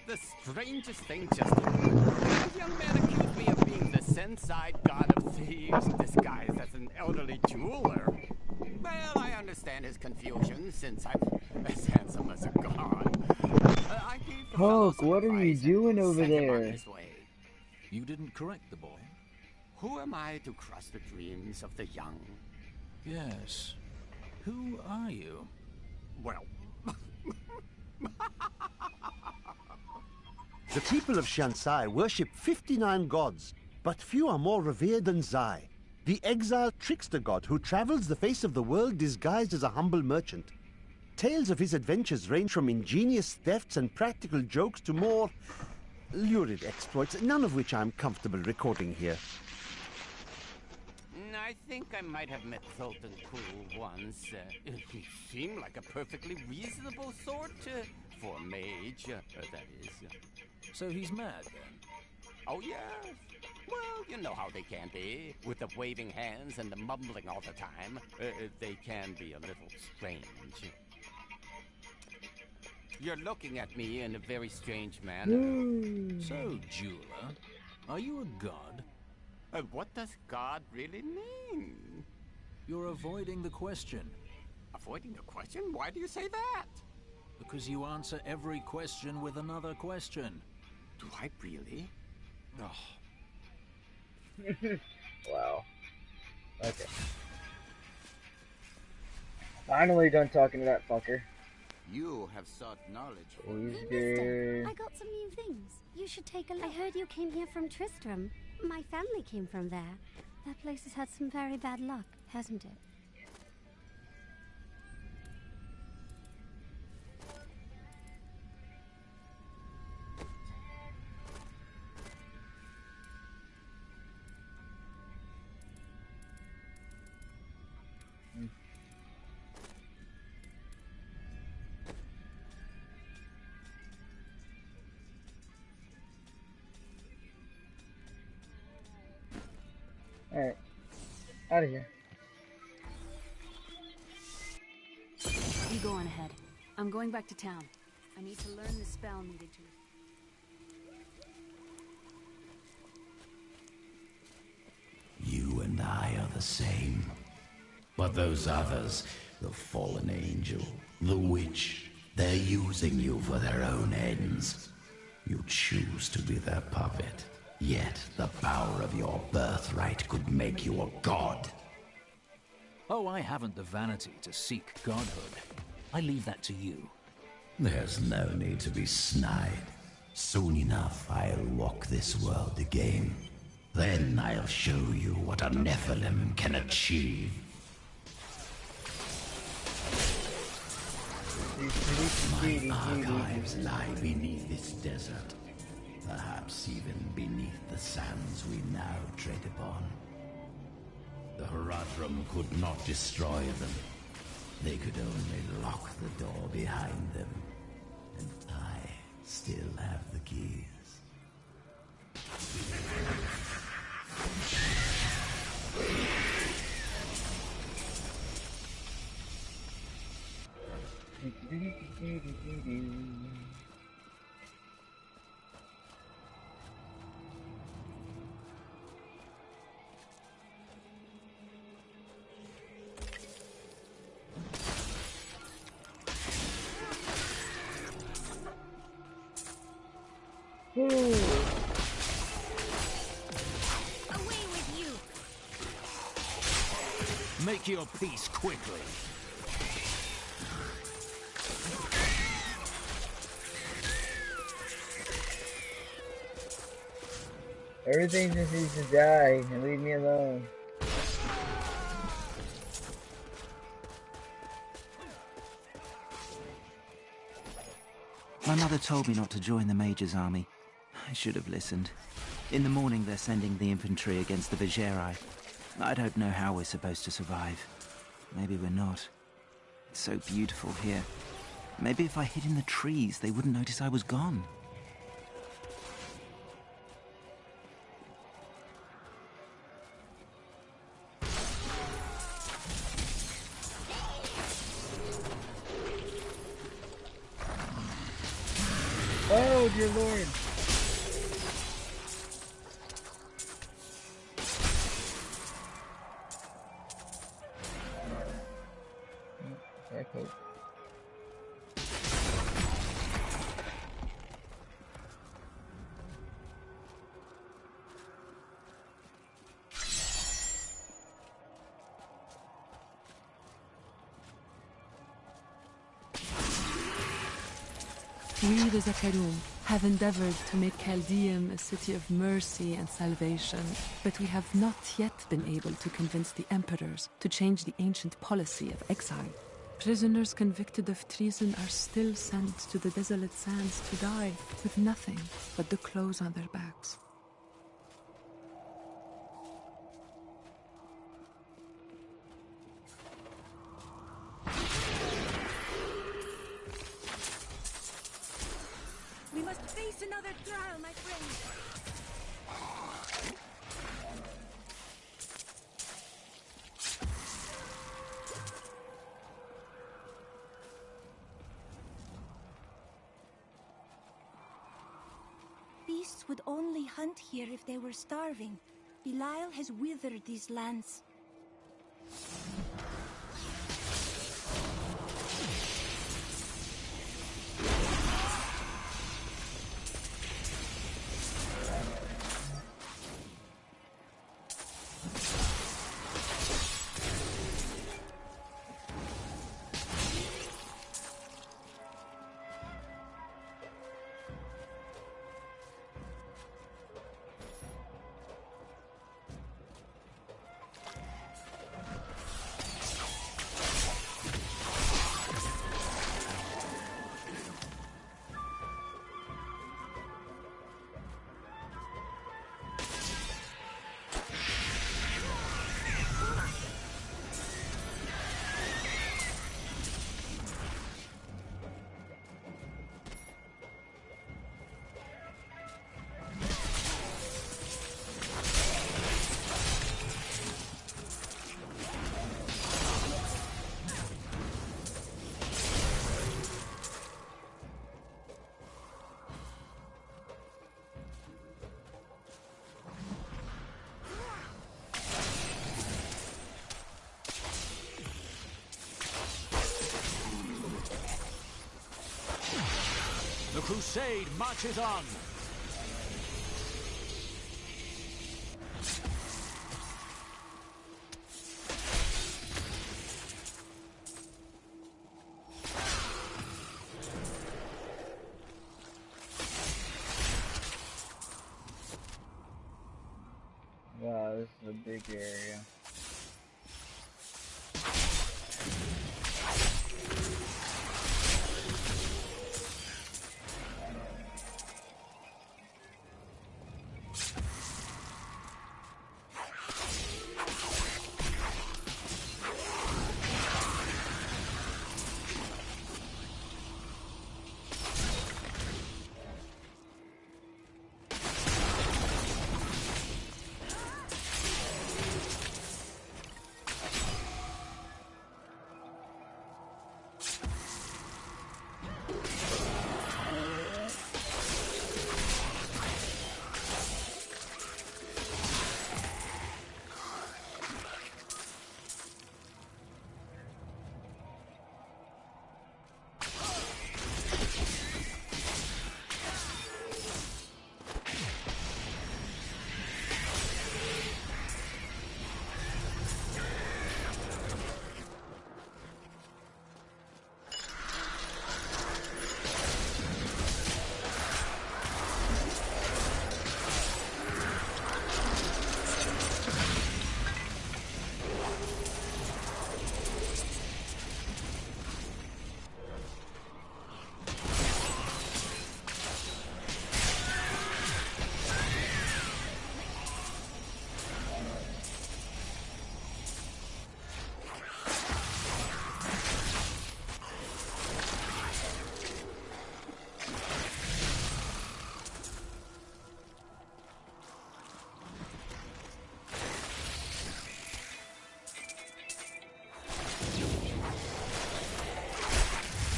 The strangest thing just occurred. A young man accused me of being the Senside god of thieves disguised as an elderly jeweler. Well, I understand his confusion since I'm as handsome as a god. I gave the fellow some what are you advice doing and over sent him on there? his way. You didn't correct the boy. Who am I to crush the dreams of the young? Yes. Who are you? Well... The people of Shansai worship 59 gods, but few are more revered than Zai, the exiled trickster god who travels the face of the world disguised as a humble merchant. Tales of his adventures range from ingenious thefts and practical jokes to more lurid exploits, none of which I'm comfortable recording here. I think I might have met Sultan Cool once. He seemed like a perfectly reasonable sort for a mage, that is. So he's mad, then? Oh, yes. Well, you know how they can be. With the waving hands and the mumbling all the time. They can be a little strange. You're looking at me in a very strange manner. So, jeweler, are you a god? What does God really mean? You're avoiding the question. Avoiding the question? Why do you say that? Because you answer every question with another question. Do I really? Oh. Wow. Okay. Finally done talking to that fucker. You have sought knowledge. Mister, I got some new things. You should take a look. I heard you came here from Tristram. My family came from there. That place has had some very bad luck, hasn't it? Alright. Out of here. You go on ahead. I'm going back to town. I need to learn the spell needed to... You and I are the same. But those others, the fallen angel, the witch, they're using you for their own ends. You choose to be their puppet. Yet the power of your birthright could make you a god. Oh, I haven't the vanity to seek godhood. I leave that to you. There's no need to be snide. Soon enough, I'll walk this world again. Then I'll show you what a Nephilim can achieve. My archives lie beneath this desert. Perhaps even beneath the sands we now tread upon. The Haradrim could not destroy them. They could only lock the door behind them. And I still have the keys. Away with you! Make your peace quickly. Everything just needs to die and leave me alone. My mother told me not to join the Major's army. I should have listened. In the morning they're sending the infantry against the Vigerai. I don't know how we're supposed to survive. Maybe we're not. It's so beautiful here. Maybe if I hid in the trees, they wouldn't notice I was gone. Oh, dear Lord. We, the Zakarum, have endeavored to make Chaldeum a city of mercy and salvation, but we have not yet been able to convince the emperors to change the ancient policy of exile. Prisoners convicted of treason are still sent to the desolate sands to die, with nothing but the clothes on their backs. We must face another trial, my friend. Beasts would only hunt here if they were starving. Belial has withered these lands. crusade marches on. Wow, this is a big area.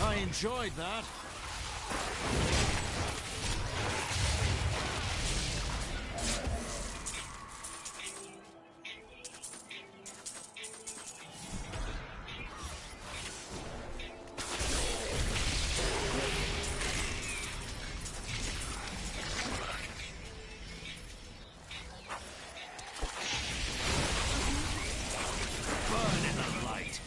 I enjoyed that. Burn in the light.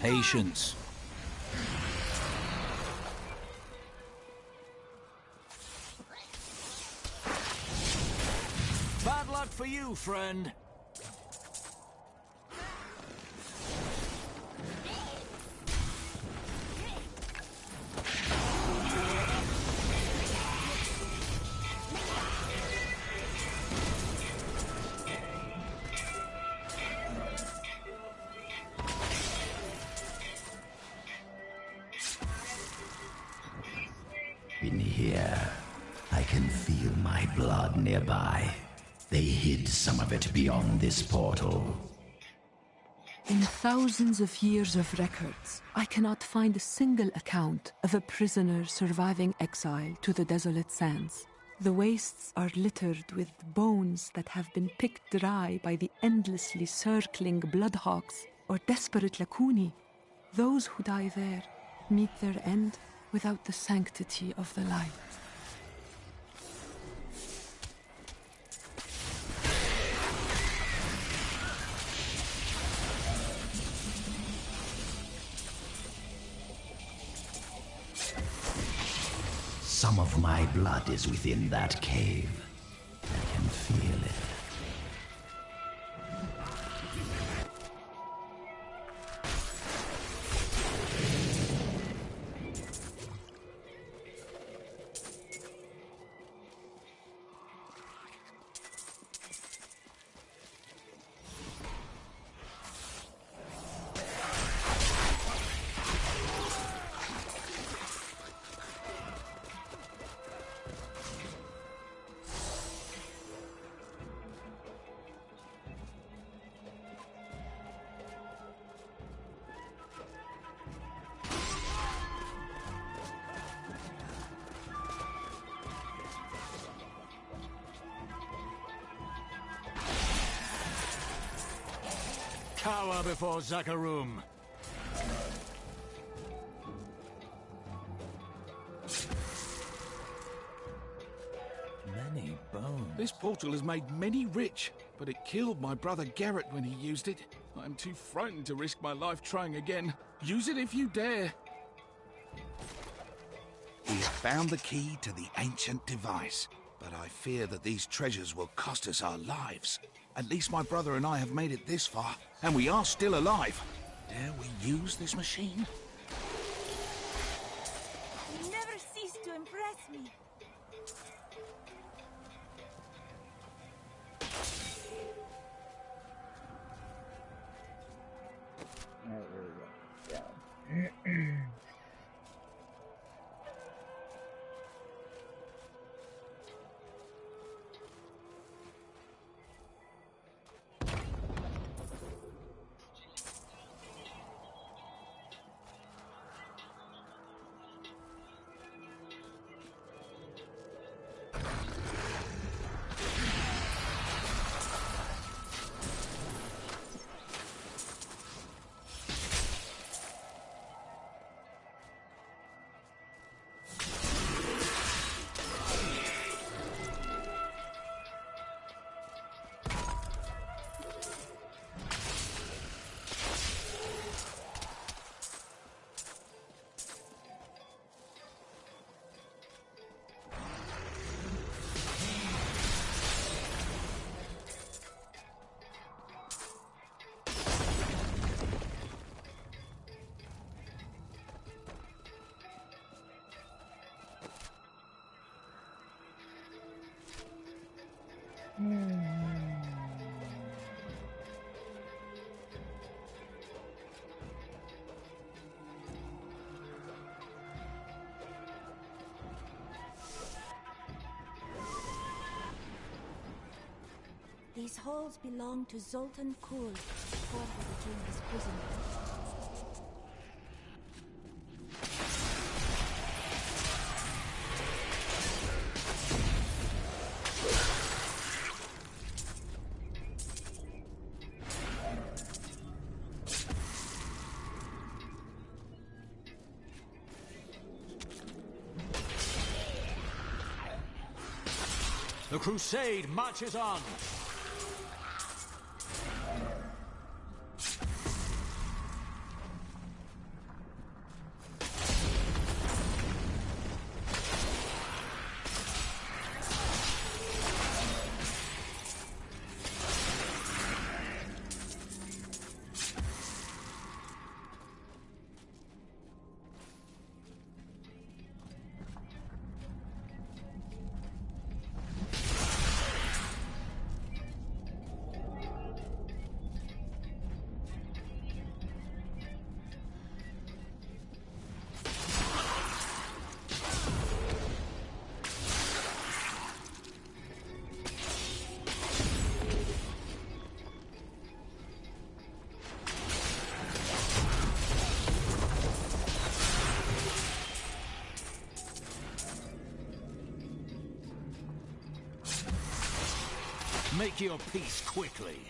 Patience. Bad luck for you, friend. In here, I can feel my blood nearby. They hid some of it beyond this portal. In thousands of years of records, I cannot find a single account of a prisoner surviving exile to the desolate sands. The wastes are littered with bones that have been picked dry by the endlessly circling bloodhawks or desperate Lakuni. Those who die there meet their end without the sanctity of the light. Some of my blood is within that cave. I can feel it. Cower before Zakarum. Many bones. This portal has made many rich, but it killed my brother Garrett when he used it. I am too frightened to risk my life trying again. Use it if you dare. We have found the key to the ancient device, but I fear that these treasures will cost us our lives. At least my brother and I have made it this far, and we are still alive. Dare we use this machine? You never cease to impress me. Alright, there we go. Yeah. These halls belong to Zoltan Kul before he became his prisoner. The crusade marches on. Make your peace quickly.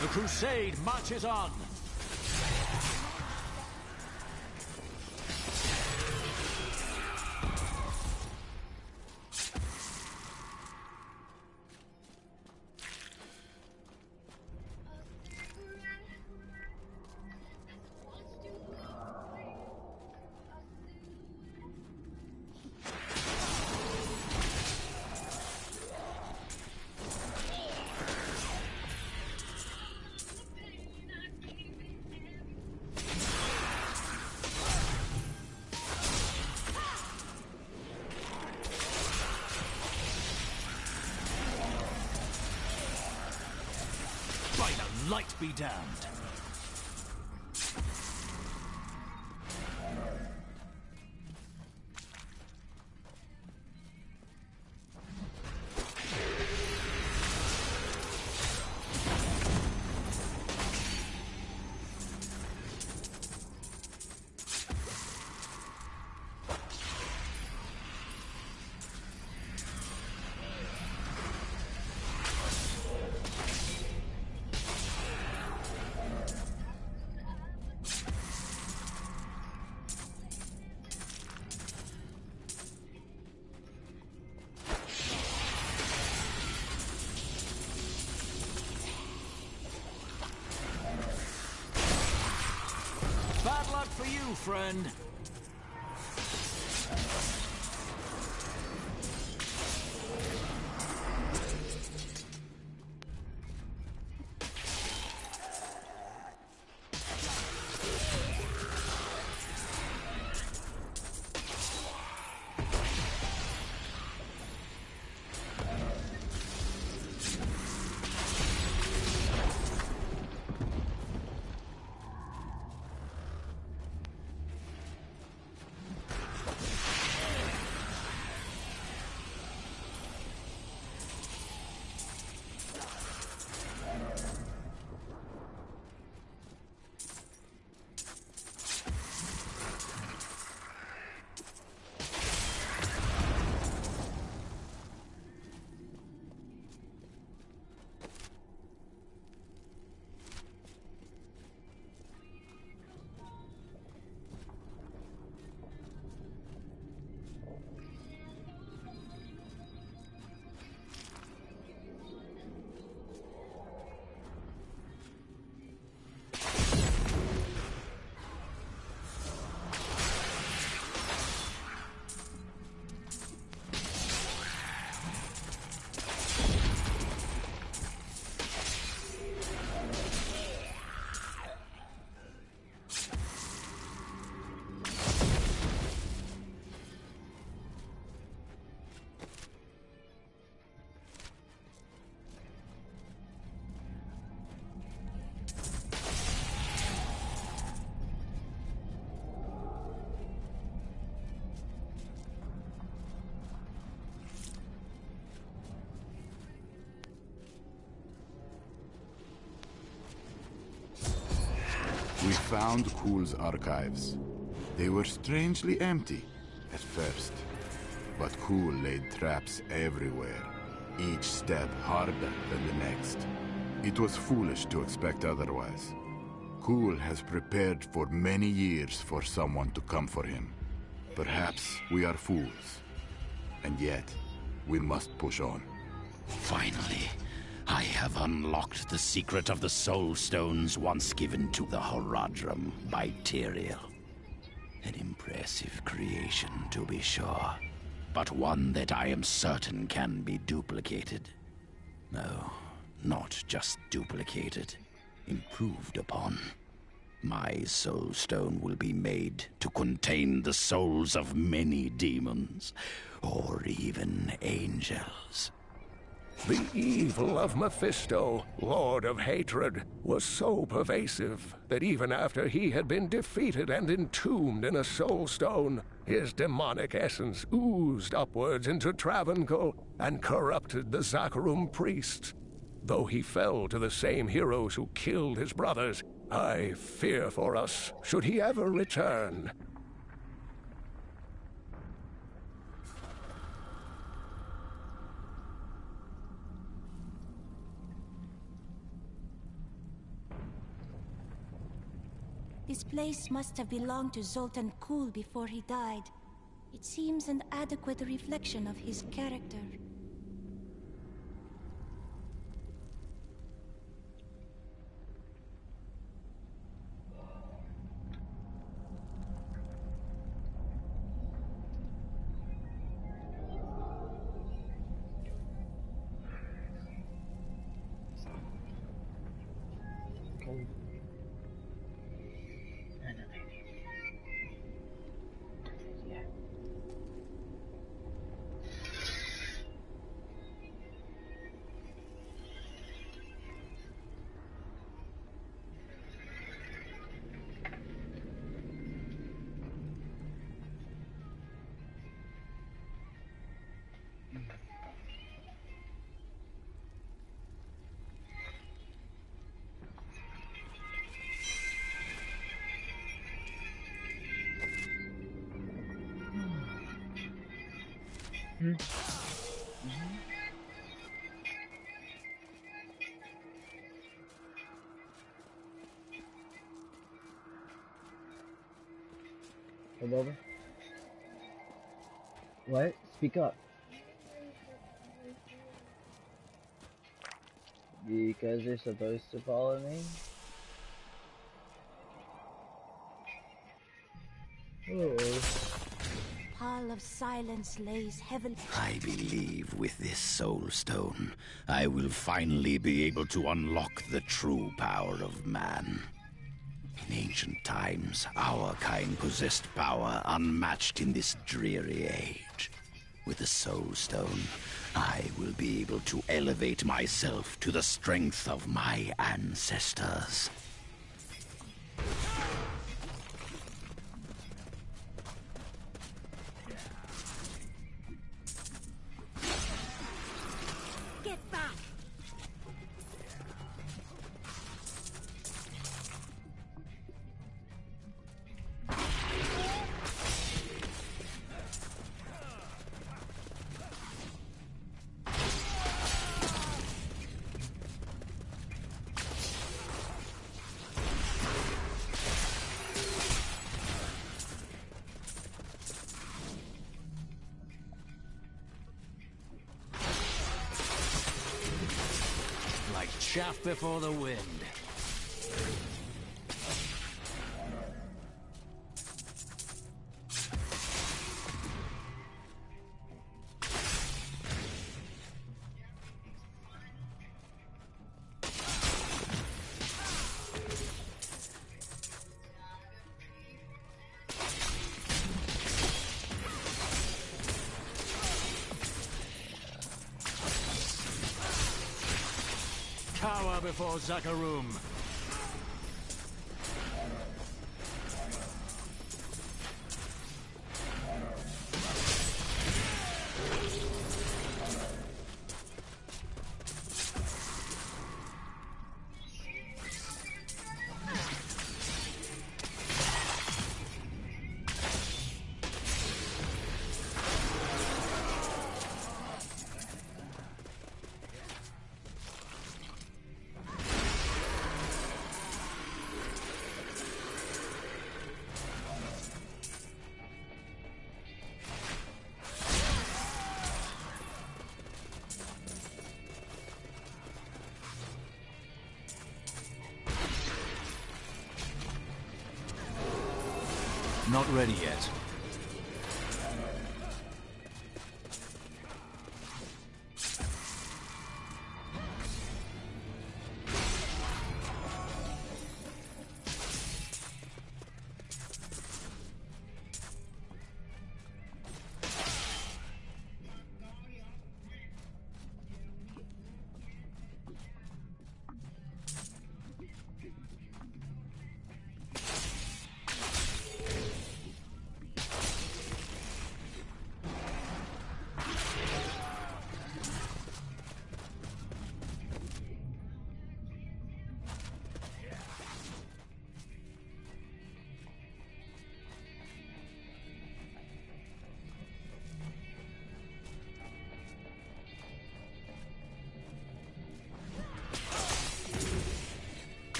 The crusade marches on. Light be damned. for you, friend. We found Kuhl's archives. They were strangely empty at first, but Kuhl laid traps everywhere, each step harder than the next. It was foolish to expect otherwise. Kuhl has prepared for many years for someone to come for him. Perhaps we are fools, and yet we must push on. Finally, I have unlocked the secret of the Soul Stones once given to the Horadrim by Tyrael. An impressive creation, to be sure, but one that I am certain can be duplicated. No, not just duplicated, improved upon. My Soul Stone will be made to contain the souls of many demons, or even angels. The evil of Mephisto, Lord of Hatred, was so pervasive that even after he had been defeated and entombed in a soul stone, his demonic essence oozed upwards into Travancore and corrupted the Zakharum priests. Though he fell to the same heroes who killed his brothers, I fear for us should he ever return. This place must have belonged to Zoltan Kuhl before he died. It seems an adequate reflection of his character. Come over. What? Speak up. Because you're supposed to follow me? Pall of silence lays heavily. I believe with this soul stone, I will finally be able to unlock the true power of man. In ancient times, our kind possessed power unmatched in this dreary age. With the soul stone, I will be able to elevate myself to the strength of my ancestors. Get back! Like chaff before the wind. Cower before Zakarum. Not ready yet.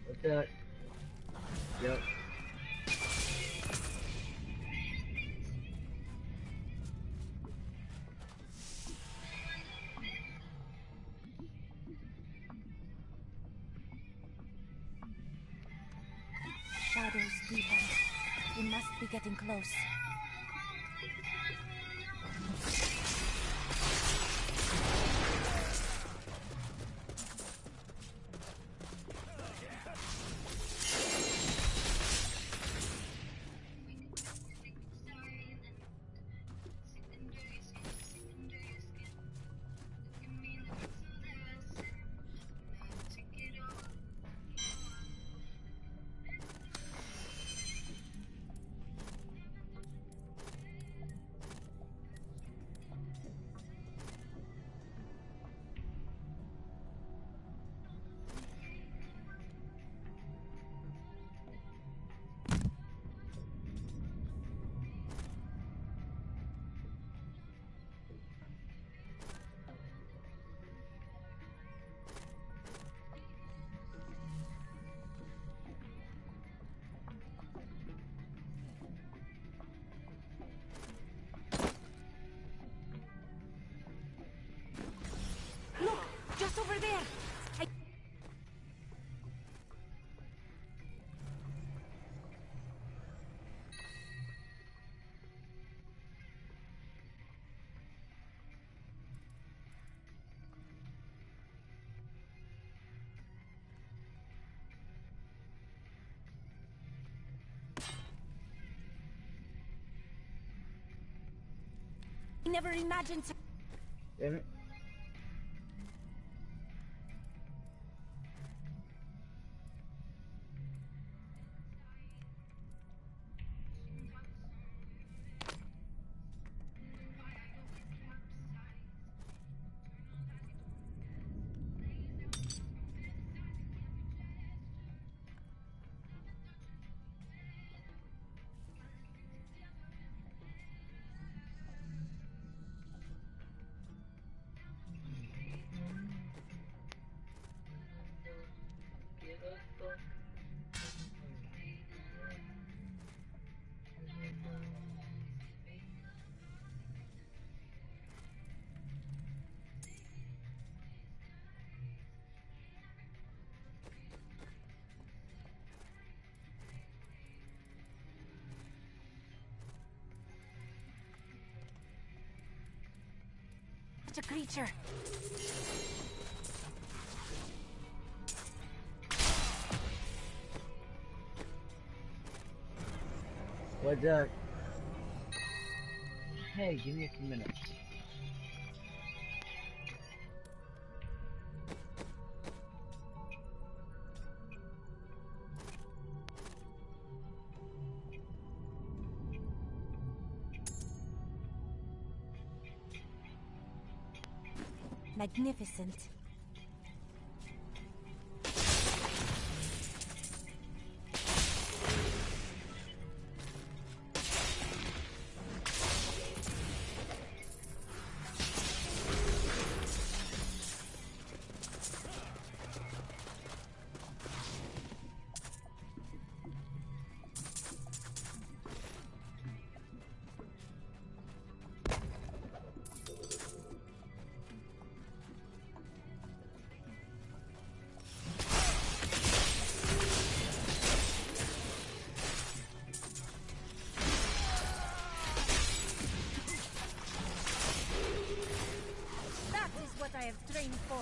What's that? Yep. Shadows deepen. We must be getting close. there! I never imagined. Damn it. A creature. What's up? Hey, give me a few minutes. Magnificent. I have trained for.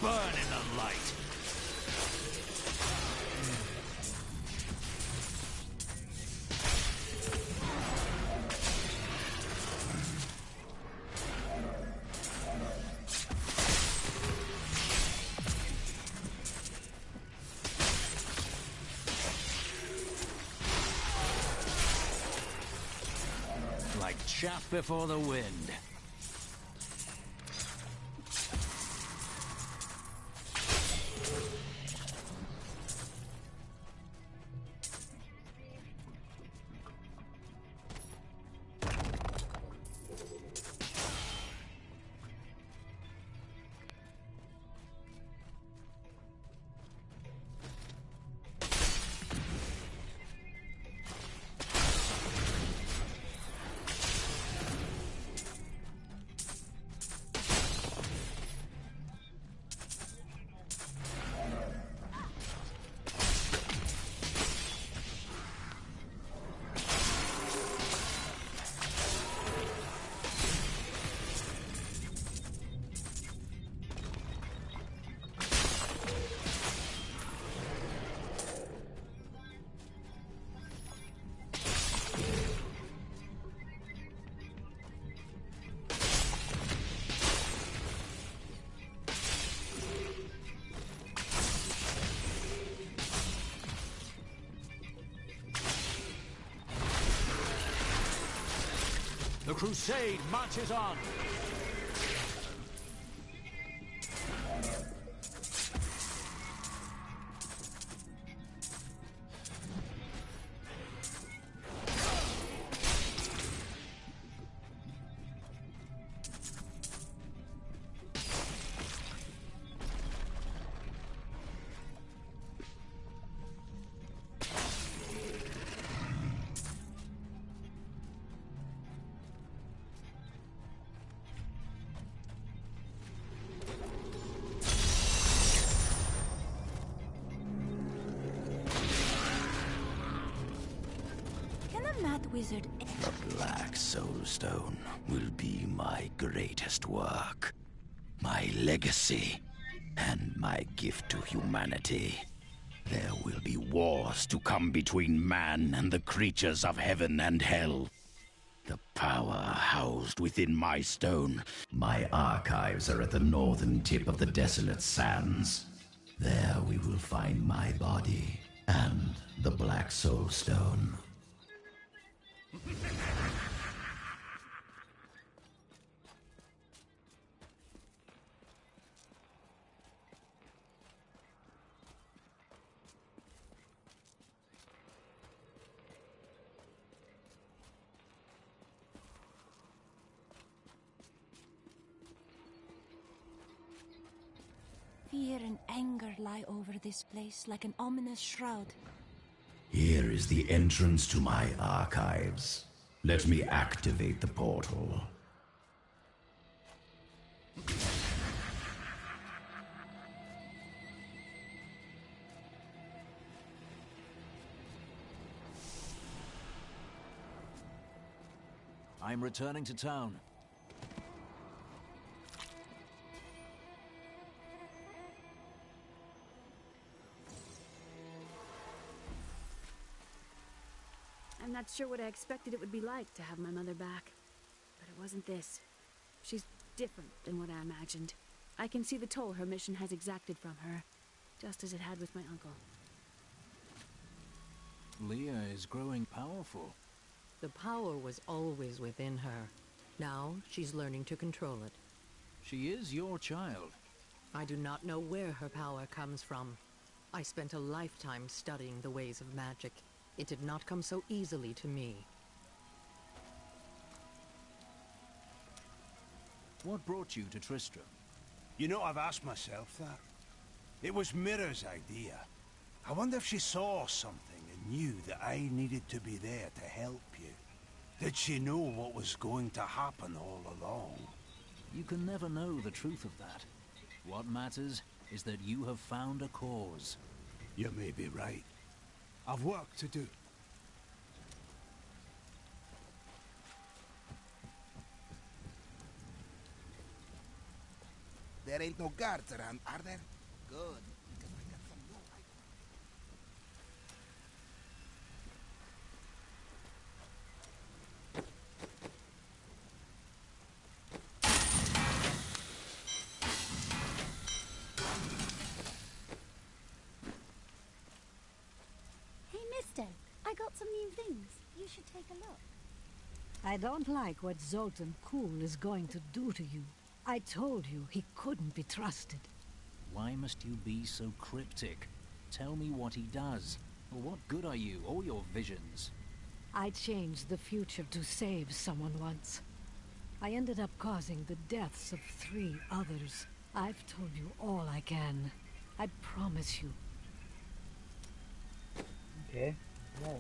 Burn in the light. Like chaff before the wind. The crusade marches on. mad wizard... The Black Soul Stone will be my greatest work, my legacy, and my gift to humanity. There will be wars to come between man and the creatures of heaven and hell. The power housed within my stone. My archives are at the northern tip of the desolate sands. There we will find my body and the Black Soul Stone. Fear and anger lie over this place like an ominous shroud. Here is the entrance to my archives. Let me activate the portal. I'm returning to town. I'm not sure what I expected it would be like to have my mother back. But it wasn't this. She's different than what I imagined. I can see the toll her mission has exacted from her, just as it had with my uncle. Leah is growing powerful. The power was always within her. Now she's learning to control it. She is your child. I do not know where her power comes from. I spent a lifetime studying the ways of magic. It did not come so easily to me. What brought you to Tristram? You know, I've asked myself that. It was Mira's idea. I wonder if she saw something and knew that I needed to be there to help you. Did she know what was going to happen all along? You can never know the truth of that. What matters is that you have found a cause. You may be right. I've work to do. There ain't no guards around, are there? Good, because I got some new Hey, mister, I got some new things. You should take a look. I don't like what Zoltan Kuhl is going to do to you. I told you he couldn't be trusted. Why must you be so cryptic? Tell me what he does. Or what good are you, or your visions? I changed the future to save someone once. I ended up causing the deaths of 3 others. I've told you all I can. I promise you. Okay. Yeah.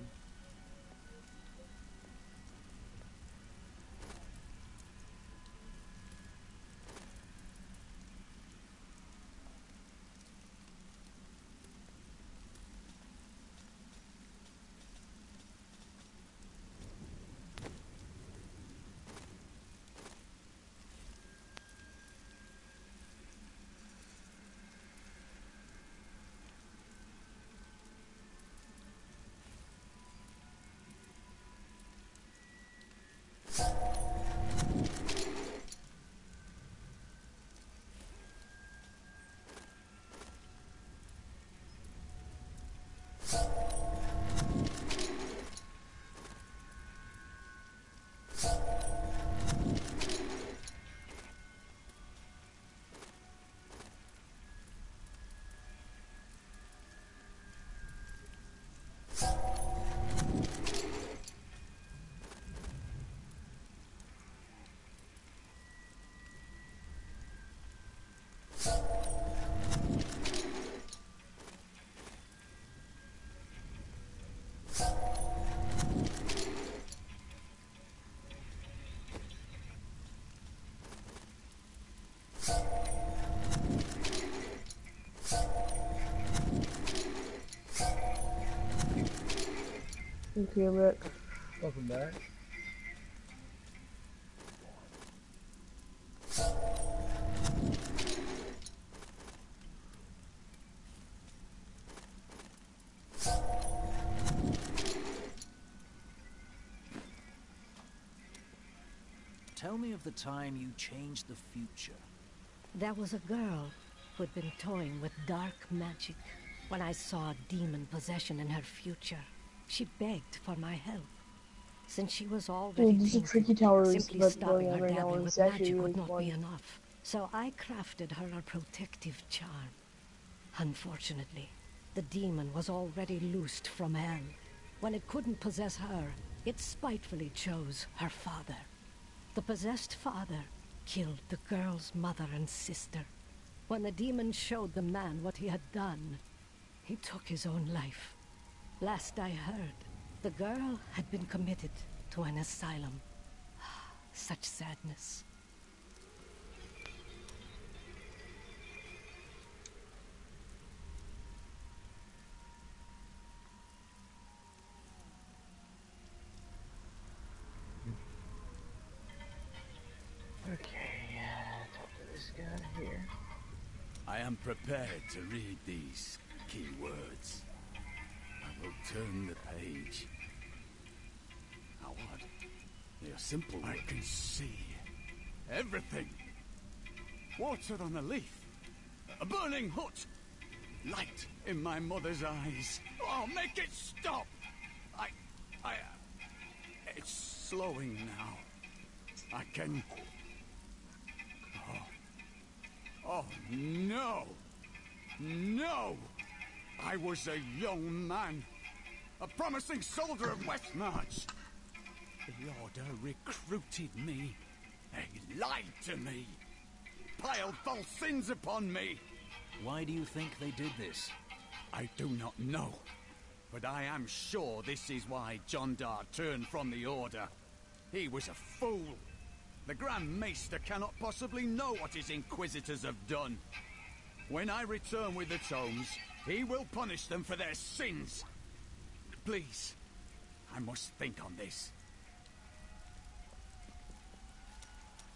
Okay, Rick. Welcome back. Tell me of the time you changed the future. There was a girl who'd been toying with dark magic. When I saw demon possession in her future, she begged for my help. Since she was already Tricky Towers, simply but stopping going on her right now dabbling is with actually magic really would not fun. be enough. So I crafted her a protective charm. Unfortunately, the demon was already loosed from hell. When it couldn't possess her, it spitefully chose her father. The possessed father killed the girl's mother and sister. When the demon showed the man what he had done, he took his own life. Last I heard, the girl had been committed to an asylum. Such sadness. Okay, talk to this guy here. I am prepared to read these key words. I will turn the page. How odd. They are simple words. I can see everything. Water on a leaf. A burning hut. Light in my mother's eyes. Oh, make it stop! It's slowing now. I can... Oh, no! No! I was a young man. A promising soldier of Westmarch. The Order recruited me. They lied to me. Piled false sins upon me. Why do you think they did this? I do not know. But I am sure this is why John Dar turned from the Order. He was a fool. The Grand Maester cannot possibly know what his Inquisitors have done. When I return with the tomes, he will punish them for their sins. Please, I must think on this.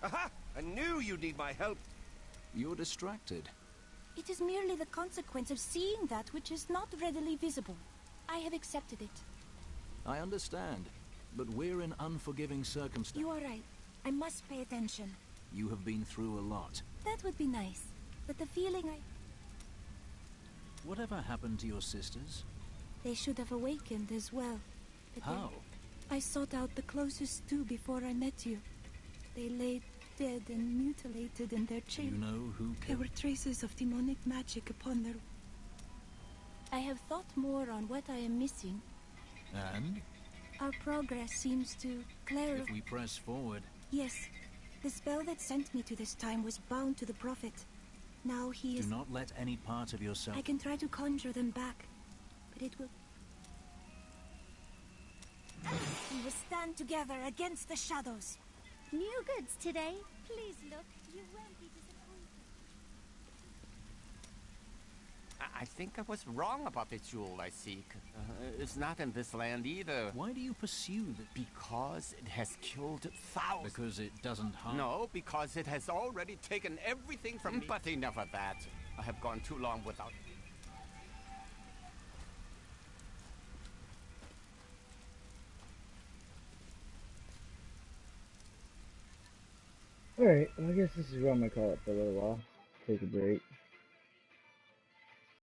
Aha! I knew you'd need my help. You're distracted. It is merely the consequence of seeing that which is not readily visible. I have accepted it. I understand, but we're in unforgiving circumstances. You are right. I must pay attention. You have been through a lot. That would be nice. But the feeling Whatever happened to your sisters? They should have awakened as well. But how? I sought out the closest two before I met you. They lay dead and mutilated in their chamber. You know who killed? There were traces of demonic magic upon their... I have thought more on what I am missing. And? Our progress seems to clarify. If we press forward... Yes. The spell that sent me to this time was bound to the Prophet. Now he is... Do not let any part of yourself... I can try to conjure them back, but it will... We will stand together against the shadows. New goods today. Please look. You won't be disappointed. I think I was wrong about the jewel I seek. It's not in this land either. Why do you pursue that? Because it has killed thousands. Because it doesn't harm? No, because it has already taken everything from me. But enough of that. I have gone too long without... Alright, well, I guess this is where I'm gonna call it for a little while. Take a break.